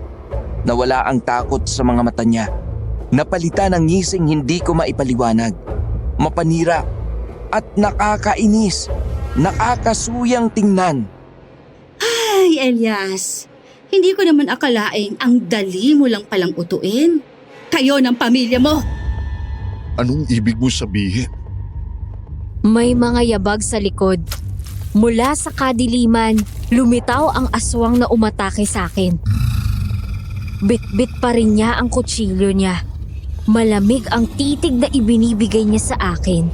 Nawala ang takot sa mga mata niya. Napalitan ng ngising hindi ko maipaliwanag. Mapanira at nakakainis. Nakakasuyang tingnan. Ay, Elias. Hindi ko naman akalaing ang dali mo lang palang utuin. Kayo ng pamilya mo. Anong ibig mo sabihin? May mga yabag sa likod. Mula sa kadiliman, lumitaw ang aswang na umatake sa akin. Bit-bit pa rin niya ang kutsilyo niya. Malamig ang titig na ibinibigay niya sa akin.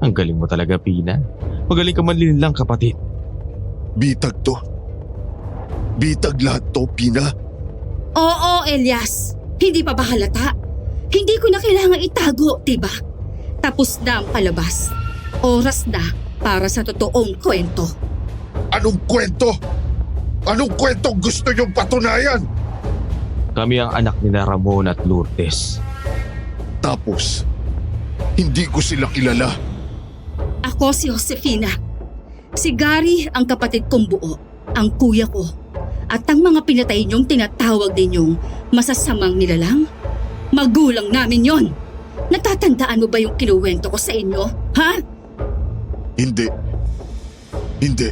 Ang galing mo talaga, Pina. Magaling ka man lang, kapatid. Bitag to. Bitag lahat to, Pina. Oo, Elias. Hindi pa ba halata? Hindi ko na kailangan itago, diba? Tapos na ang palabas. Oras na para sa totoong kwento. Anong kwento? Anong kwento gusto niyong patunayan? Kami ang anak ni Ramon at Lourdes. Tapos, hindi ko sila kilala. Ako si Josefina. Si Gary ang kapatid kong buo, ang kuya ko. At ang mga pinatay niyong tinatawag ninyong masasamang nilalang? Magulang namin yon. Natatandaan mo ba yung kinuwento ko sa inyo? Ha? Hindi. Hindi.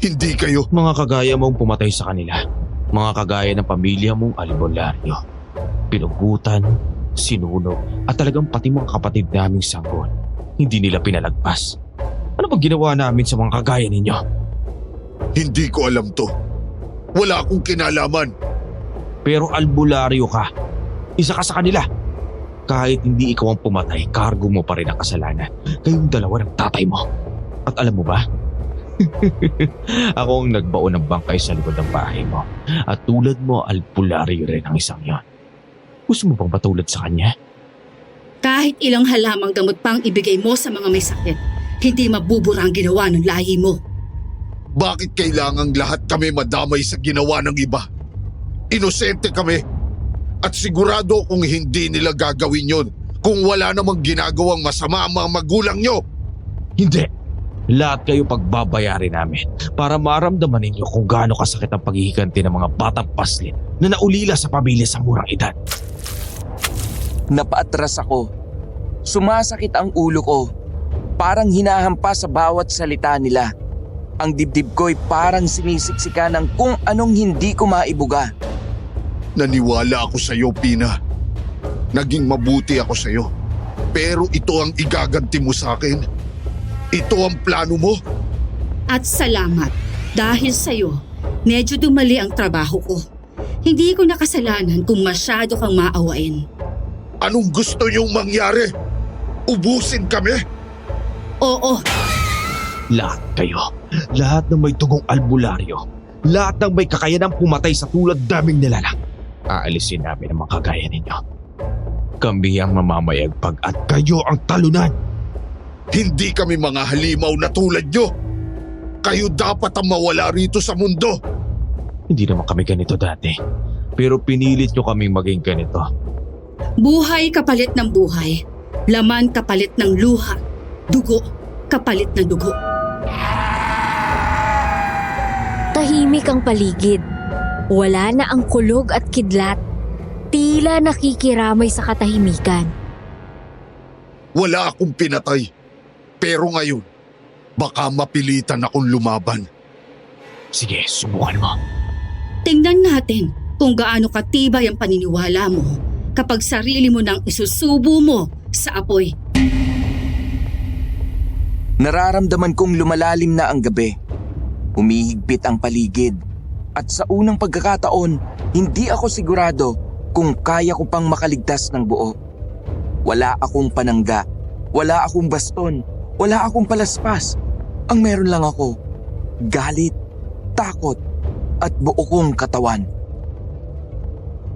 Hindi kayo. Mga kagaya mong pumatay sa kanila. Mga kagaya ng pamilya mong albularyo. Pinugutan, sinunog, at talagang pati mga kapatid naming sanggol. Hindi nila pinalagpas. Ano bang ginawa namin sa mga kagaya ninyo? Hindi ko alam to. Wala akong kinalaman. Pero albularyo ka. Isa ka sa kanila. Kahit hindi ikaw ang pumatay, kargo mo pa rin ang kasalanan. Kayong dalawa ng tatay mo. At alam mo ba? Ako ang nagbaon ng bangkay sa likod ng bahay mo. At tulad mo, albularyo rin ang isang yon. Gusto mo bang patulad sa kanya? Kahit ilang halamang gamot pang ibigay mo sa mga may sakit, hindi mabubura ang ginawa ng lahi mo. Bakit kailangang lahat kami madamay sa ginawa ng iba? Inosente kami. At sigurado kung hindi nila gagawin yon kung wala namang ginagawang masama ang mga magulang nyo. Hindi. Lahat kayo pagbabayarin namin para maramdaman ninyo kung gaano kasakit ang paghihiganti ng mga batang paslit na naulila sa pamilya sa murang edad. Napaatras ako. Sumasakit ang ulo ko. Parang hinahampas sa bawat salita nila. Ang dibdib ko'y parang sinisiksikan ng kung anong hindi ko maibuga. Naniwala ako sa iyo, Pina. Naging mabuti ako sa iyo. Pero ito ang igaganti mo sa akin. Ito ang plano mo. At salamat. Dahil sa'yo, medyo dumali ang trabaho ko. Hindi ko nakasalanan kung masyado kang maawain. Anong gusto niyong mangyari? Ubusin kami? Oo, Lahat kayo. Lahat ng may tugong albularyo. Lahat ng may kakayanang pumatay sa tulad daming nilalang. Aalisin namin ang mga kagaya ninyo. Kami ang mamamayagpag at kayo ang talunan. Hindi kami mga halimaw na tulad nyo. Kayo dapat ang mawala rito sa mundo. Hindi naman kami ganito dati. Pero pinilit nyo kaming maging ganito. Buhay kapalit ng buhay. Laman kapalit ng luha. Dugo kapalit ng dugo. Tahimik ang paligid. Wala na ang kulog at kidlat. Tila nakikiramay sa katahimikan. Wala akong pinatay. Pero ngayon, baka mapilitan akong lumaban. Sige, subukan mo. Tingnan natin kung gaano katibay ang paniniwala mo kapag sarili mo nang isusubo mo sa apoy. Nararamdaman kong lumalalim na ang gabi. Humihigpit ang paligid. At sa unang pagkakataon, hindi ako sigurado kung kaya ko pang makaligtas ng buo. Wala akong panangga, wala akong baston, wala akong palaspas. Ang meron lang ako, galit, takot, at buo kong katawan.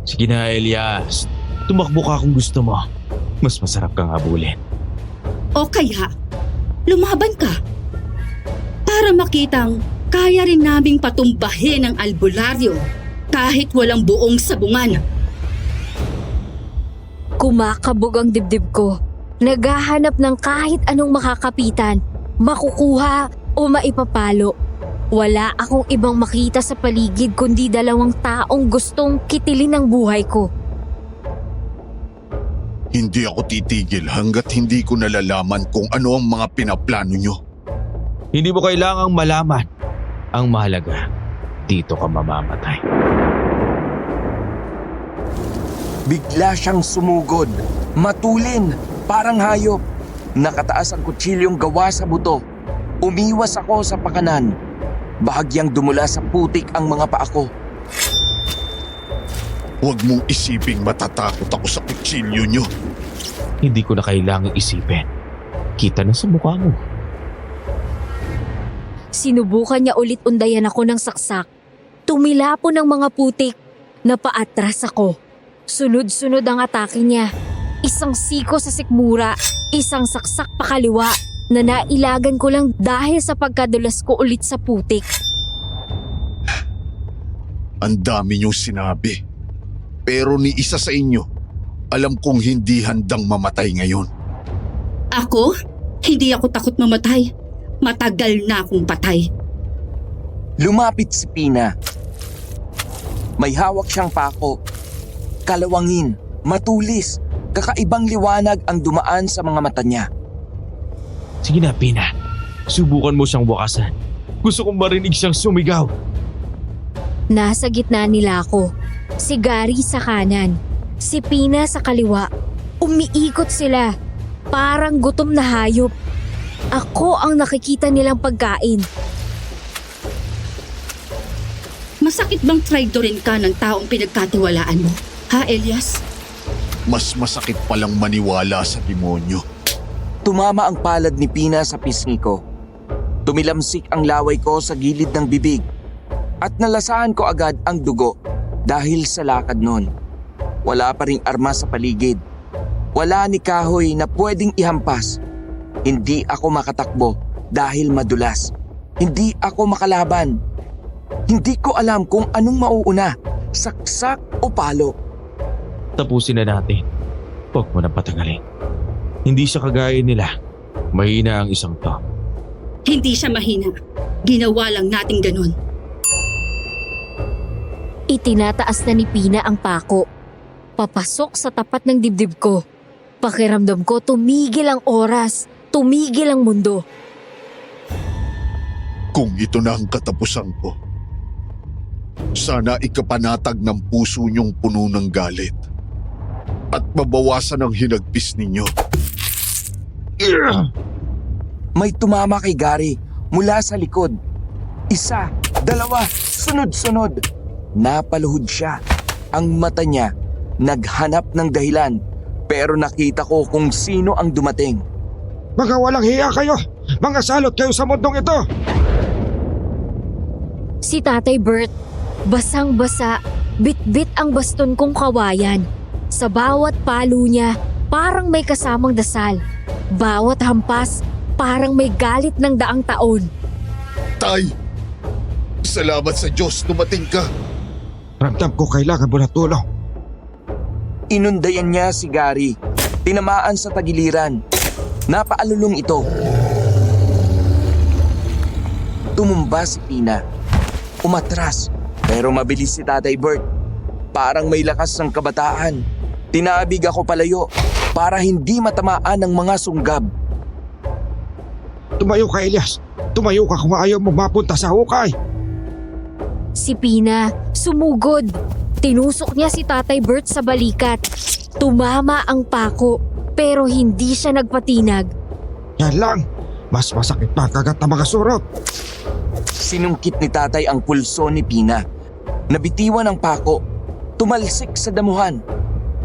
Sige na, Elias. Tumakbo ka kung gusto mo. Mas masarap kang habulin. O kaya, lumaban ka. Para makitang kaya rin naming patumbahin ang albularyo kahit walang buong sabungan. Kumakabog ang dibdib ko. Naghahanap ng kahit anong makakapitan, makukuha o maipapalo. Wala akong ibang makita sa paligid kundi dalawang taong gustong kitilin ang buhay ko. Hindi ako titigil hanggat hindi ko nalalaman kung ano ang mga pinaplano nyo. Hindi mo kailangang malaman. Ang mahalaga, dito ka mamamatay. Bigla siyang sumugod, matulin, parang hayop. Nakataas ang kutsilyong gawa sa buto. Umiwas ako sa pakanan. Bahagyang dumula sa putik ang mga paa ko. Huwag mong isiping matatakot ako sa kutsilyo nyo. Hindi ko na kailangang isipin. Kita na sa mukha mo. Sinubukan niya ulit undayan ako ng saksak. Tumilapo ng mga putik. Napaatras ako. Sunod-sunod ang atake niya. Isang siko sa sikmura, isang saksak pakaliwa na nailagan ko lang dahil sa pagkadulas ko ulit sa putik. Ang dami niyong sinabi. Pero ni isa sa inyo, alam kong hindi handang mamatay ngayon. Ako? Hindi ako takot mamatay. Matagal na akong patay. Lumapit si Pina. May hawak siyang pako. Kalawangin, matulis, kakaibang liwanag ang dumaan sa mga mata niya. Sige na, Pina. Subukan mo siyang wakasan. Gusto kong marinig siyang sumigaw. Nasa gitna nila ako. Si Gary sa kanan. Si Pina sa kaliwa. Umiikot sila. Parang gutom na hayop. Ako ang nakikita nilang pagkain. Masakit bang traidorin ka ng taong pinagkatiwalaan mo? Ha, Elias? Mas masakit palang maniwala sa demonyo. Tumama ang palad ni Pina sa pisngi ko. Tumilamsik ang laway ko sa gilid ng bibig. At nalasahan ko agad ang dugo dahil sa lakad nun. Wala pa ring armas sa paligid. Wala ni kahoy na pwedeng ihampas. Hindi ako makatakbo dahil madulas. Hindi ako makalaban. Hindi ko alam kung anong mauuna, saksak o palo. Tapusin na natin. Huwag mo na patagalin. Hindi siya kagaya nila. Mahina ang isang to. Hindi siya mahina. Ginawa lang nating ganun. Itinataas na ni Pina ang pako. Papasok sa tapat ng dibdib ko. Pakiramdam ko tumigil ang oras. Tumigil ang mundo. Kung ito na ang katapusan ko, sana ikapanatag ng puso niyong puno ng galit at mabawasan ang hinagpis ninyo. May tumama kay Gary mula sa likod. Isa, dalawa, sunod-sunod. Napaluhod siya. Ang mata niya naghanap ng dahilan pero nakita ko kung sino ang dumating. Mga walang hiya kayo! Mga salot kayo sa mundong ito! Si Tatay Bert, basang-basa, bit-bit ang baston kong kawayan. Sa bawat palo niya, parang may kasamang dasal. Bawat hampas, parang may galit ng daang taon. Tay! Salamat sa Diyos, dumating ka. Ramdam ko kailangan mo ng tulong. Inundayan niya si Gary. Tinamaan sa tagiliran. Napaalulong ito. Tumumba si Pina. Umatras. Pero mabilis si Tatay Bert. Parang may lakas ng kabataan. Tinabig ako palayo para hindi matamaan ng mga sunggab. Tumayo ka, Elias. Tumayo ka kung ayaw mo mapunta sa hukay. Si Pina, sumugod. Tinusok niya si Tatay Bert sa balikat. Tumama ang pako, pero hindi siya nagpatinag. Yan lang. Mas masakit pa ang kagat ng mga surot. Sinungkit ni Tatay ang pulso ni Pina. Nabitiwan ang pako. Tumalsik sa damuhan.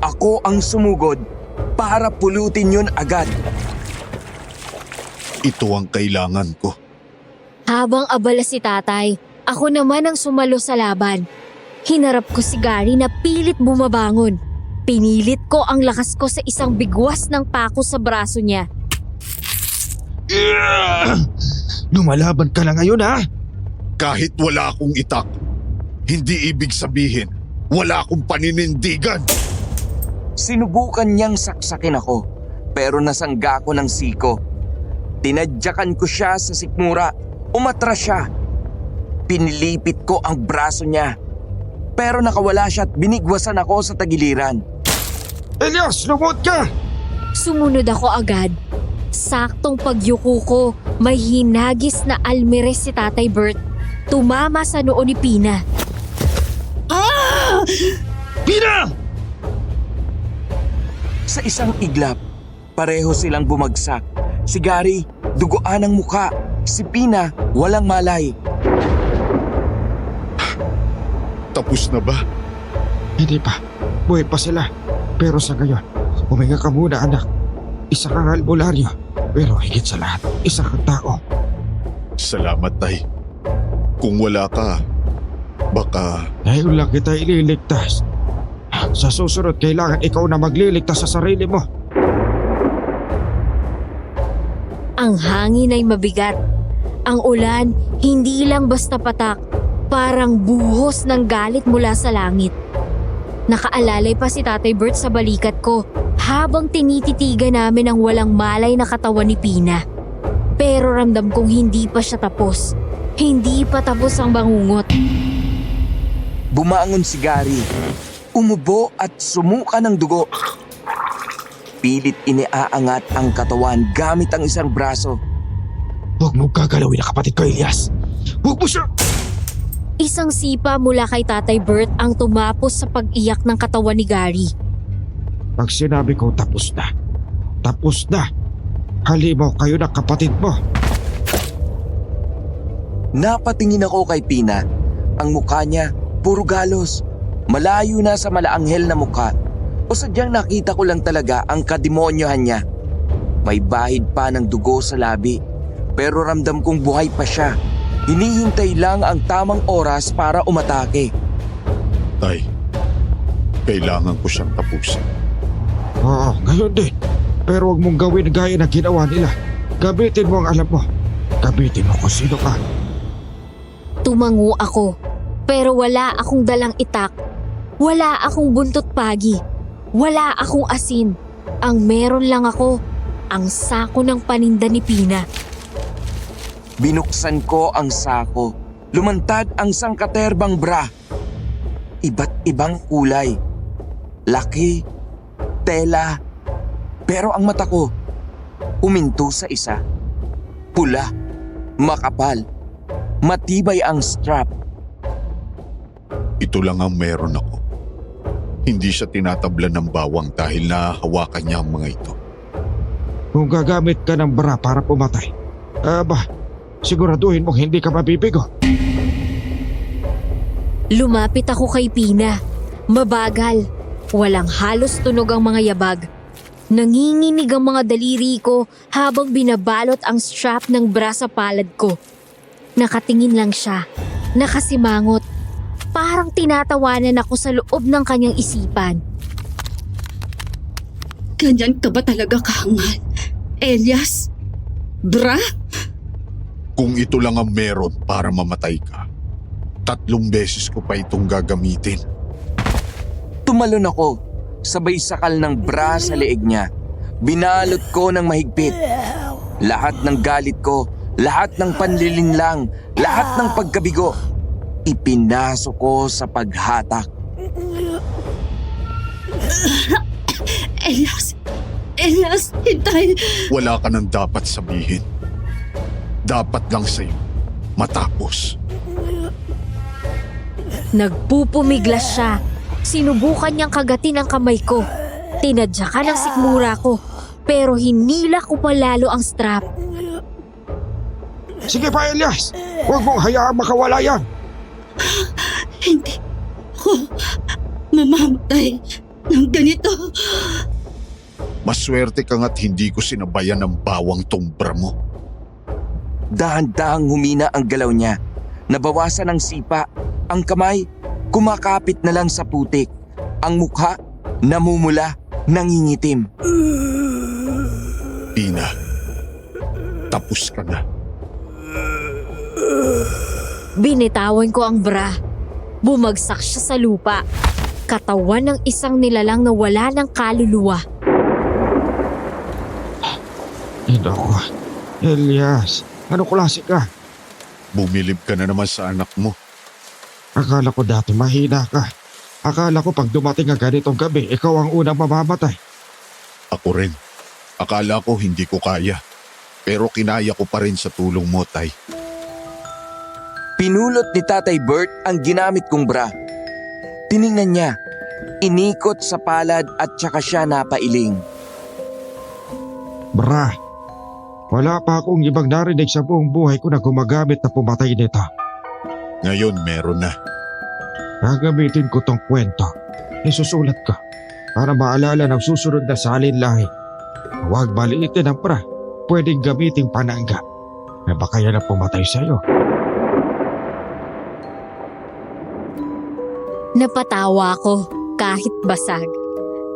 Ako ang sumugod para pulutin yun agad. Ito ang kailangan ko. Habang abala si Tatay, ako naman ang sumalo sa laban. Hinarap ko si Gary na pilit bumabangon. Pinilit ko ang lakas ko sa isang bigwas ng pako sa braso niya. Lumalaban ka na ngayon, ha? Kahit wala akong itak, hindi ibig sabihin wala akong paninindigan. Sinubukan niyang saksakin ako, pero nasangga ko ng siko. Tinadyakan ko siya sa sikmura. Umatras siya. Pinilipit ko ang braso niya. Pero nakawala siya at binigwasan ako sa tagiliran. Elias, lumot ka! Sumunod ako agad. Saktong pagyuko ko, may hinagis na almeres si Tatay Bert. Tumama sa noo ni Pina. Pina! Sa isang iglap, pareho silang bumagsak. Si Gary, duguan ang muka. Si Pina, walang malay. Tapos na ba? Hindi pa. Buhay pa sila. Pero sa ngayon, huminga ka muna, anak. Isa kang albularyo. Pero higit sa lahat, isa kang tao. Salamat, Tay. Kung wala ka, baka... Ngayon lang kita ililigtas. Sa susunod, kailangan ikaw na magliligtas sa sarili mo. Ang hangin ay mabigat. Ang ulan, hindi lang basta patak. Parang buhos ng galit mula sa langit. Nakaalalay pa si Tatay Bert sa balikat ko habang tinititigan namin ang walang malay na katawan ni Pina. Pero ramdam kong hindi pa siya tapos. Hindi pa tapos ang bangungot. Bumangon si Gary. Umubo at sumuka ng dugo. Pilit iniaangat ang katawan gamit ang isang braso. Huwag mo gagalawin ang kapatid ko, Elias. Huwag mo siya! Isang sipa mula kay Tatay Bert ang tumapos sa pag-iyak ng katawan ni Gary. Pag sinabi ko tapos na, tapos na. Halimaw kayo ng kapatid mo. Napatingin ako kay Pina. Ang mukha niya, puro galos. Malayo na sa malaanghel na mukha. O sadyang nakita ko lang talaga ang kademonyohan niya. May bahid pa ng dugo sa labi. Pero ramdam kong buhay pa siya. Hinihintay lang ang tamang oras para umatake. Tay, kailangan ko siyang tapusin. Oo, ngayon din. Pero huwag mong gawin gaya ng ginawa nila. Gamitin mo ang alam mo. Gamitin mo kung sino ka. Tumango ako, pero wala akong dalang itak. Wala akong buntot pagi. Wala akong asin. Ang meron lang ako, ang sako ng paninda ni Pina. Binuksan ko ang sako. Lumantad ang sangkaterbang bra. Iba't ibang kulay. Laki, tela. Pero ang mata ko, huminto sa isa. Pula, makapal, matibay ang strap. Ito lang ang meron ako. Hindi siya tinatablan ng bawang dahil nahahawakan niya ang mga ito. Kung gagamit ka ng bra para pumatay, siguraduhin mong hindi ka mabibigo. Lumapit ako kay Pina. Mabagal. Walang halos tunog ang mga yabag. Nanginginig ang mga daliri ko habang binabalot ang strap ng bra sa palad ko. Nakatingin lang siya. Nakasimangot. Parang tinatawanan ako sa loob ng kanyang isipan. Ganyan ka ba talaga kahangal? Elias? Bra? Kung ito lang ang meron para mamatay ka, 3 beses ko pa itong gagamitin. Tumalon ako, sabay sakal ng bra sa leeg niya. Binalot ko ng mahigpit. Lahat ng galit ko, lahat ng panlilinlang, lahat ng pagkabigo, ipinasok ko sa paghatak. Elias, hintay. Wala ka nang dapat sabihin. Dapat lang sa'yo matapos. Nagpupumiglas siya. Sinubukan niyang kagatin ang kamay ko. Tinadyakan ang sikmura ko. Pero hinila ko pa lalo ang strap. Sige pa, Elias. Huwag mong hayaang makawala yan. Hindi ako mamamatay ng ganito. Maswerte ka nga't hindi ko sinabayan ng bawang tong bra mo. Dahan-dahang humina ang galaw niya. Nabawasan ang sipa. Ang kamay, kumakapit na lang sa putik. Ang mukha, namumula, nangingitim. Pina, tapos ka na. Binitawan ko ang bra. Bumagsak siya sa lupa. Katawan ng isang nilalang na wala ng kaluluwa. Ako. Elias, ano klase ka? Bumilib ka na naman sa anak mo. Akala ko dati mahina ka. Akala ko pag dumating ang ganitong gabi, ikaw ang unang mamamatay. Ako rin. Akala ko hindi ko kaya. Pero kinaya ko pa rin sa tulong mo, Tay. Pinulot ni Tatay Bert ang ginamit kong bra. Tiningnan niya. Inikot sa palad at saka siya napailing. Bra, wala pa akong ibang narinig sa buong buhay ko na gumagamit na pumatay nito. Ngayon meron na. Gagamitin ko tong kwento. Isusulat ko para maalala ng susunod na salinlahi. Huwag maliitin ang bra. Pwedeng gamiting panangga na baka yan ang pumatay sa'yo. Napatawa ako kahit basag.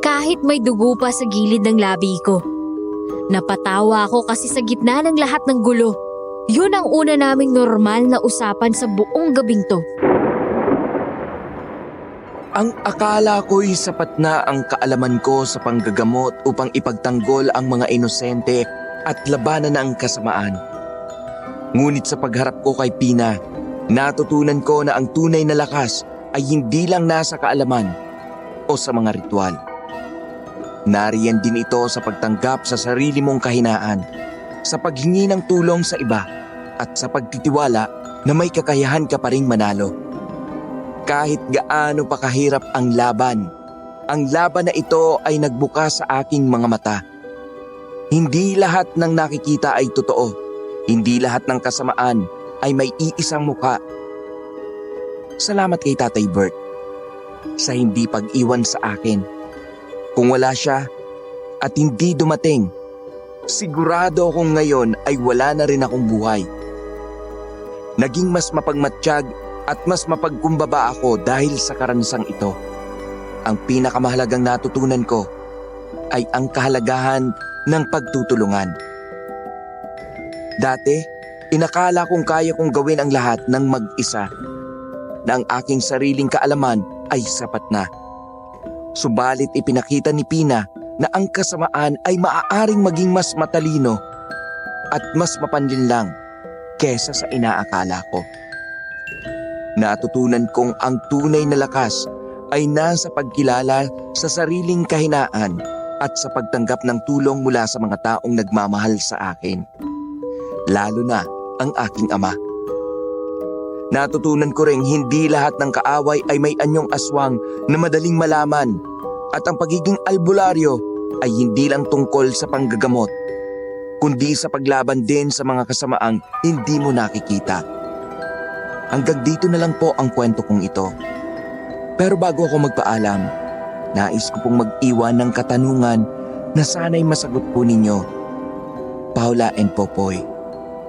Kahit may dugo pa sa gilid ng labi ko. Napatawa ako kasi sa gitna ng lahat ng gulo, yun ang una naming normal na usapan sa buong gabing to. Ang akala ko'y sapat na ang kaalaman ko sa panggagamot upang ipagtanggol ang mga inosente at labanan ang kasamaan. Ngunit sa pagharap ko kay Pina, natutunan ko na ang tunay na lakas ay hindi lang nasa kaalaman o sa mga ritual. Nariyan din ito sa pagtanggap sa sarili mong kahinaan, sa paghingi ng tulong sa iba, at sa pagtitiwala na may kakayahan ka pa ring manalo. Kahit gaano pa kahirap ang laban na ito ay nagbukas sa aking mga mata. Hindi lahat ng nakikita ay totoo. Hindi lahat ng kasamaan ay may iisang mukha. Salamat kay Tatay Bert sa hindi pag-iwan sa akin. Kung wala siya at hindi dumating, sigurado akong ngayon ay wala na rin akong buhay. Naging mas mapagmatsyag at mas mapagkumbaba ako dahil sa karansang ito. Ang pinakamahalagang natutunan ko ay ang kahalagahan ng pagtutulungan. Dati, inakala kong kaya kong gawin ang lahat ng mag-isa, na ang aking sariling kaalaman ay sapat na. Subalit ipinakita ni Pina na ang kasamaan ay maaaring maging mas matalino at mas mapanlinlang kesa sa inaakala ko. Natutunan kong ang tunay na lakas ay nasa pagkilala sa sariling kahinaan at sa pagtanggap ng tulong mula sa mga taong nagmamahal sa akin. Lalo na ang aking ama. Natutunan ko ring hindi lahat ng kaaway ay may anyong aswang na madaling malaman at ang pagiging albularyo ay hindi lang tungkol sa panggagamot, kundi sa paglaban din sa mga kasamaang hindi mo nakikita. Hanggang dito na lang po ang kwento kong ito. Pero bago ako magpaalam, nais ko pong mag-iwan ng katanungan na sana'y masagot po ninyo, Paula and Popoy.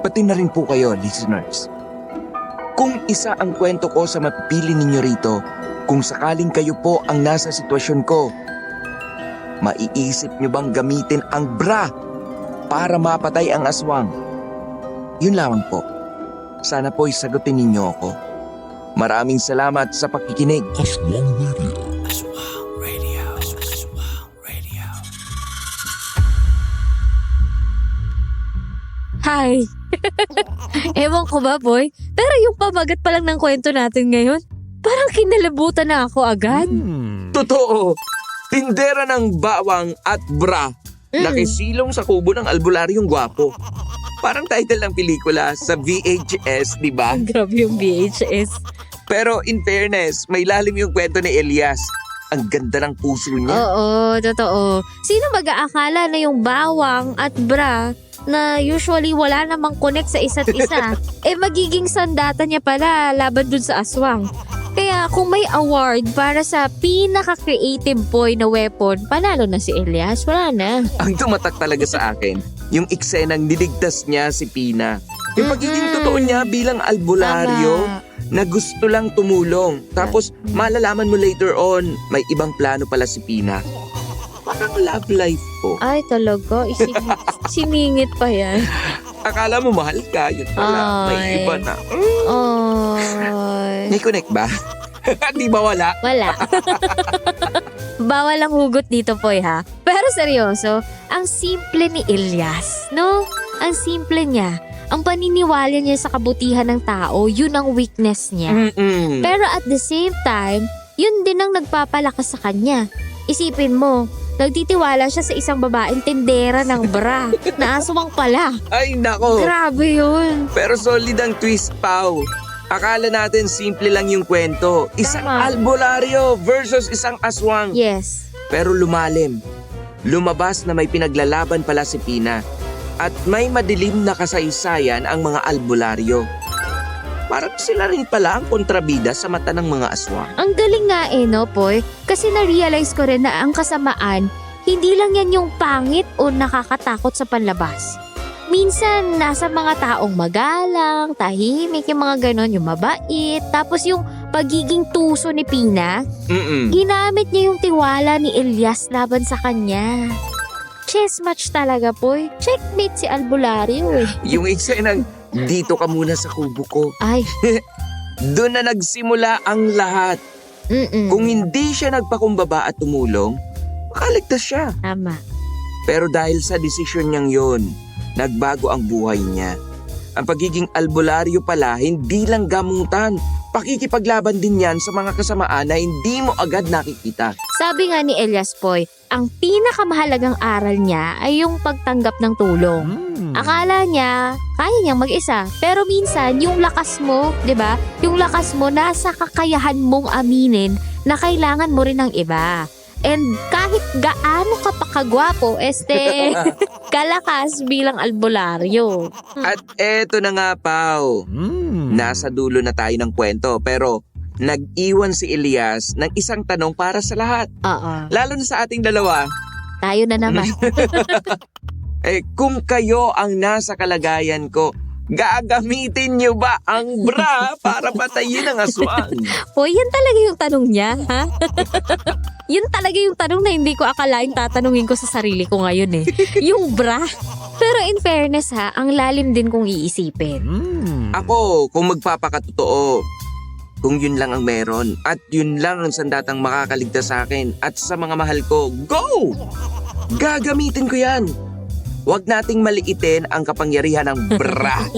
Pati na rin po kayo, listeners. Kung isa ang kwento ko sa mapipili ninyo rito, kung sakaling kayo po ang nasa sitwasyon ko, maiisip nyo bang gamitin ang bra para mapatay ang aswang? Yun lamang po. Sana po'y sagutin ninyo ako. Maraming salamat sa pakikinig. Hi! Ewan ko ba, boy? Pero yung pamagat pa lang ng kwento natin ngayon, parang kinalabutan na ako agad. Totoo! Tindera ng bawang at bra nakisilong sa kubo ng albularyong gwapo. Parang title ng pelikula sa VHS, di ba? Grabe yung VHS. Pero in fairness, may lalim yung kwento ni Elias. Ang ganda ng puso niya. Oo, totoo. Sino mag-aakala na yung bawang at bra na usually wala namang connect sa isa't isa, magiging sandata niya pala laban dun sa aswang. Kaya kung may award para sa pinaka-creative boy na weapon, panalo na si Elias. Wala na. Ang tumatak talaga sa akin, yung eksenang niligtas niya si Pina. Yung pagiging totoo niya bilang albularyo na gusto lang tumulong. Tapos malalaman mo later on, may ibang plano pala si Pina. Parang love life ko. Ay, talaga. Siningit pa yan. Akala mo mahal ka, yun pala. May Ay. iba na. Ay. May connect ba? Di ba wala? Wala. Bawal ang hugot dito, Poy, ha? Pero seryoso, ang simple ni Elias, no? Ang simple niya. Ang paniniwala niya sa kabutihan ng tao, yun ang weakness niya. Mm-mm. Pero at the same time, yun din ang nagpapalakas sa kanya. Isipin mo, nagtitiwala siya sa isang babaeng tindera ng bra na aswang pala. Ay, nako. Grabe yun. Pero solid ang twist, Pao. Akala natin simple lang yung kwento. Isang Tama. albularyo versus isang aswang. Yes. Pero lumalim. Lumabas na may pinaglalaban pala si Pina. At may madilim na kasaysayan ang mga albularyo. Parang sila rin pala ang kontrabida sa mata ng mga aswang. Ang galing nga no, Poy? Kasi na-realize ko rin na ang kasamaan, hindi lang yan yung pangit o nakakatakot sa panlabas. Minsan, nasa mga taong magalang, tahimik, yung mga ganon, yung mabait. Tapos yung pagiging tuso ni Pina, ginamit niya yung tiwala ni Elias laban sa kanya. Chess match talaga, Poy. Checkmate si Albularyo eh. Yung eksenang, dito ka muna sa kubo ko. Ay, Doon na nagsimula ang lahat. Kung hindi siya nagpakumbaba at tumulong, makaligtas siya. tama. Pero dahil sa desisyon niyang yon, nagbago ang buhay niya. Ang pagiging albularyo pala, hindi lang gamutan. Pakikipaglaban din yan sa mga kasamaan na hindi mo agad nakikita. Sabi nga ni Elias, Poy, ang pinakamahalagang aral niya ay yung pagtanggap ng tulong. Akala niya, kaya niyang mag-isa. Pero minsan, yung lakas mo, 'di ba? Yung lakas mo nasa kakayahan mong aminin na kailangan mo rin ng iba. And kahit gaano ka pa kagwapo, kalakas bilang albularyo. At eto na nga, Pao. Nasa dulo na tayo ng kwento, pero nag-iwan si Elias ng isang tanong para sa lahat. Oo. Lalo na sa ating dalawa. Tayo na naman. Kung kayo ang nasa kalagayan ko, gagamitin niyo ba ang bra para patayin ang aswang? Poy, yan talaga yung tanong niya, ha? Yun talaga yung tanong na hindi ko akalain tatanungin ko sa sarili ko ngayon eh. Yung bra. Pero in fairness ha, ang lalim din kung iisipin. Ako, kung magpapakatotoo, kung yun lang ang meron at yun lang ang sandatang makakaligtas sa akin at sa mga mahal ko, go! Gagamitin ko yan. Huwag nating maliitin ang kapangyarihan ng bra.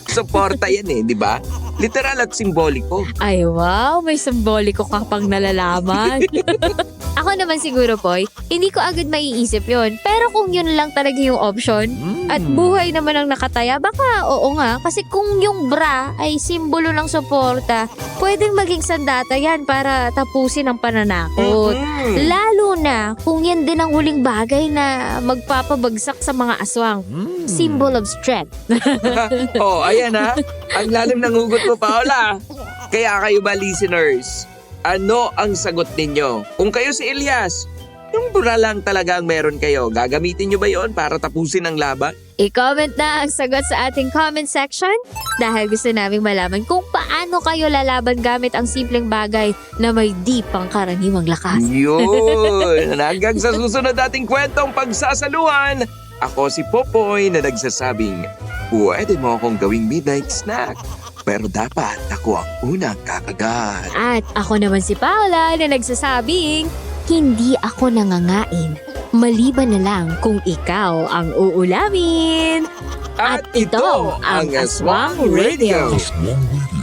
Suporta yan di ba? Literal at simboliko. Ay wow, may simboliko ka pang nalalaman. Ako naman siguro, Poy, hindi ko agad maiisip yon. Pero kung yun lang talaga yung option, at buhay naman ang nakataya, baka oo nga. Kasi kung yung bra ay simbolo ng suporta, pwedeng maging sandata yan para tapusin ang pananakot. Lalo na kung yan din ang huling bagay na magpapabagsak sa mga aswang. Symbol of strength. Ayan ha. Ang lalim ng hugot mo, Paola. Kaya kayo ba, listeners? Ano ang sagot ninyo? Kung kayo si Elias, yung bra lang talaga ang meron kayo, gagamitin nyo ba yon para tapusin ang laban? I-comment na ang sagot sa ating comment section dahil gusto naming malaman kung paano kayo lalaban gamit ang simpleng bagay na may di pangkaraniwang lakas. Yun! Hanggang sa susunod nating kwentong pagsasaluhan, Ako si Popoy na nagsasabing, pwede mo akong gawing midnight snack. Pero dapat ako ang unang kakagat. At ako naman si Paula na nagsasabing, hindi ako nangangain. Maliban na lang kung ikaw ang uulamin. At ito ang Aswang Radio. Aswang Radio.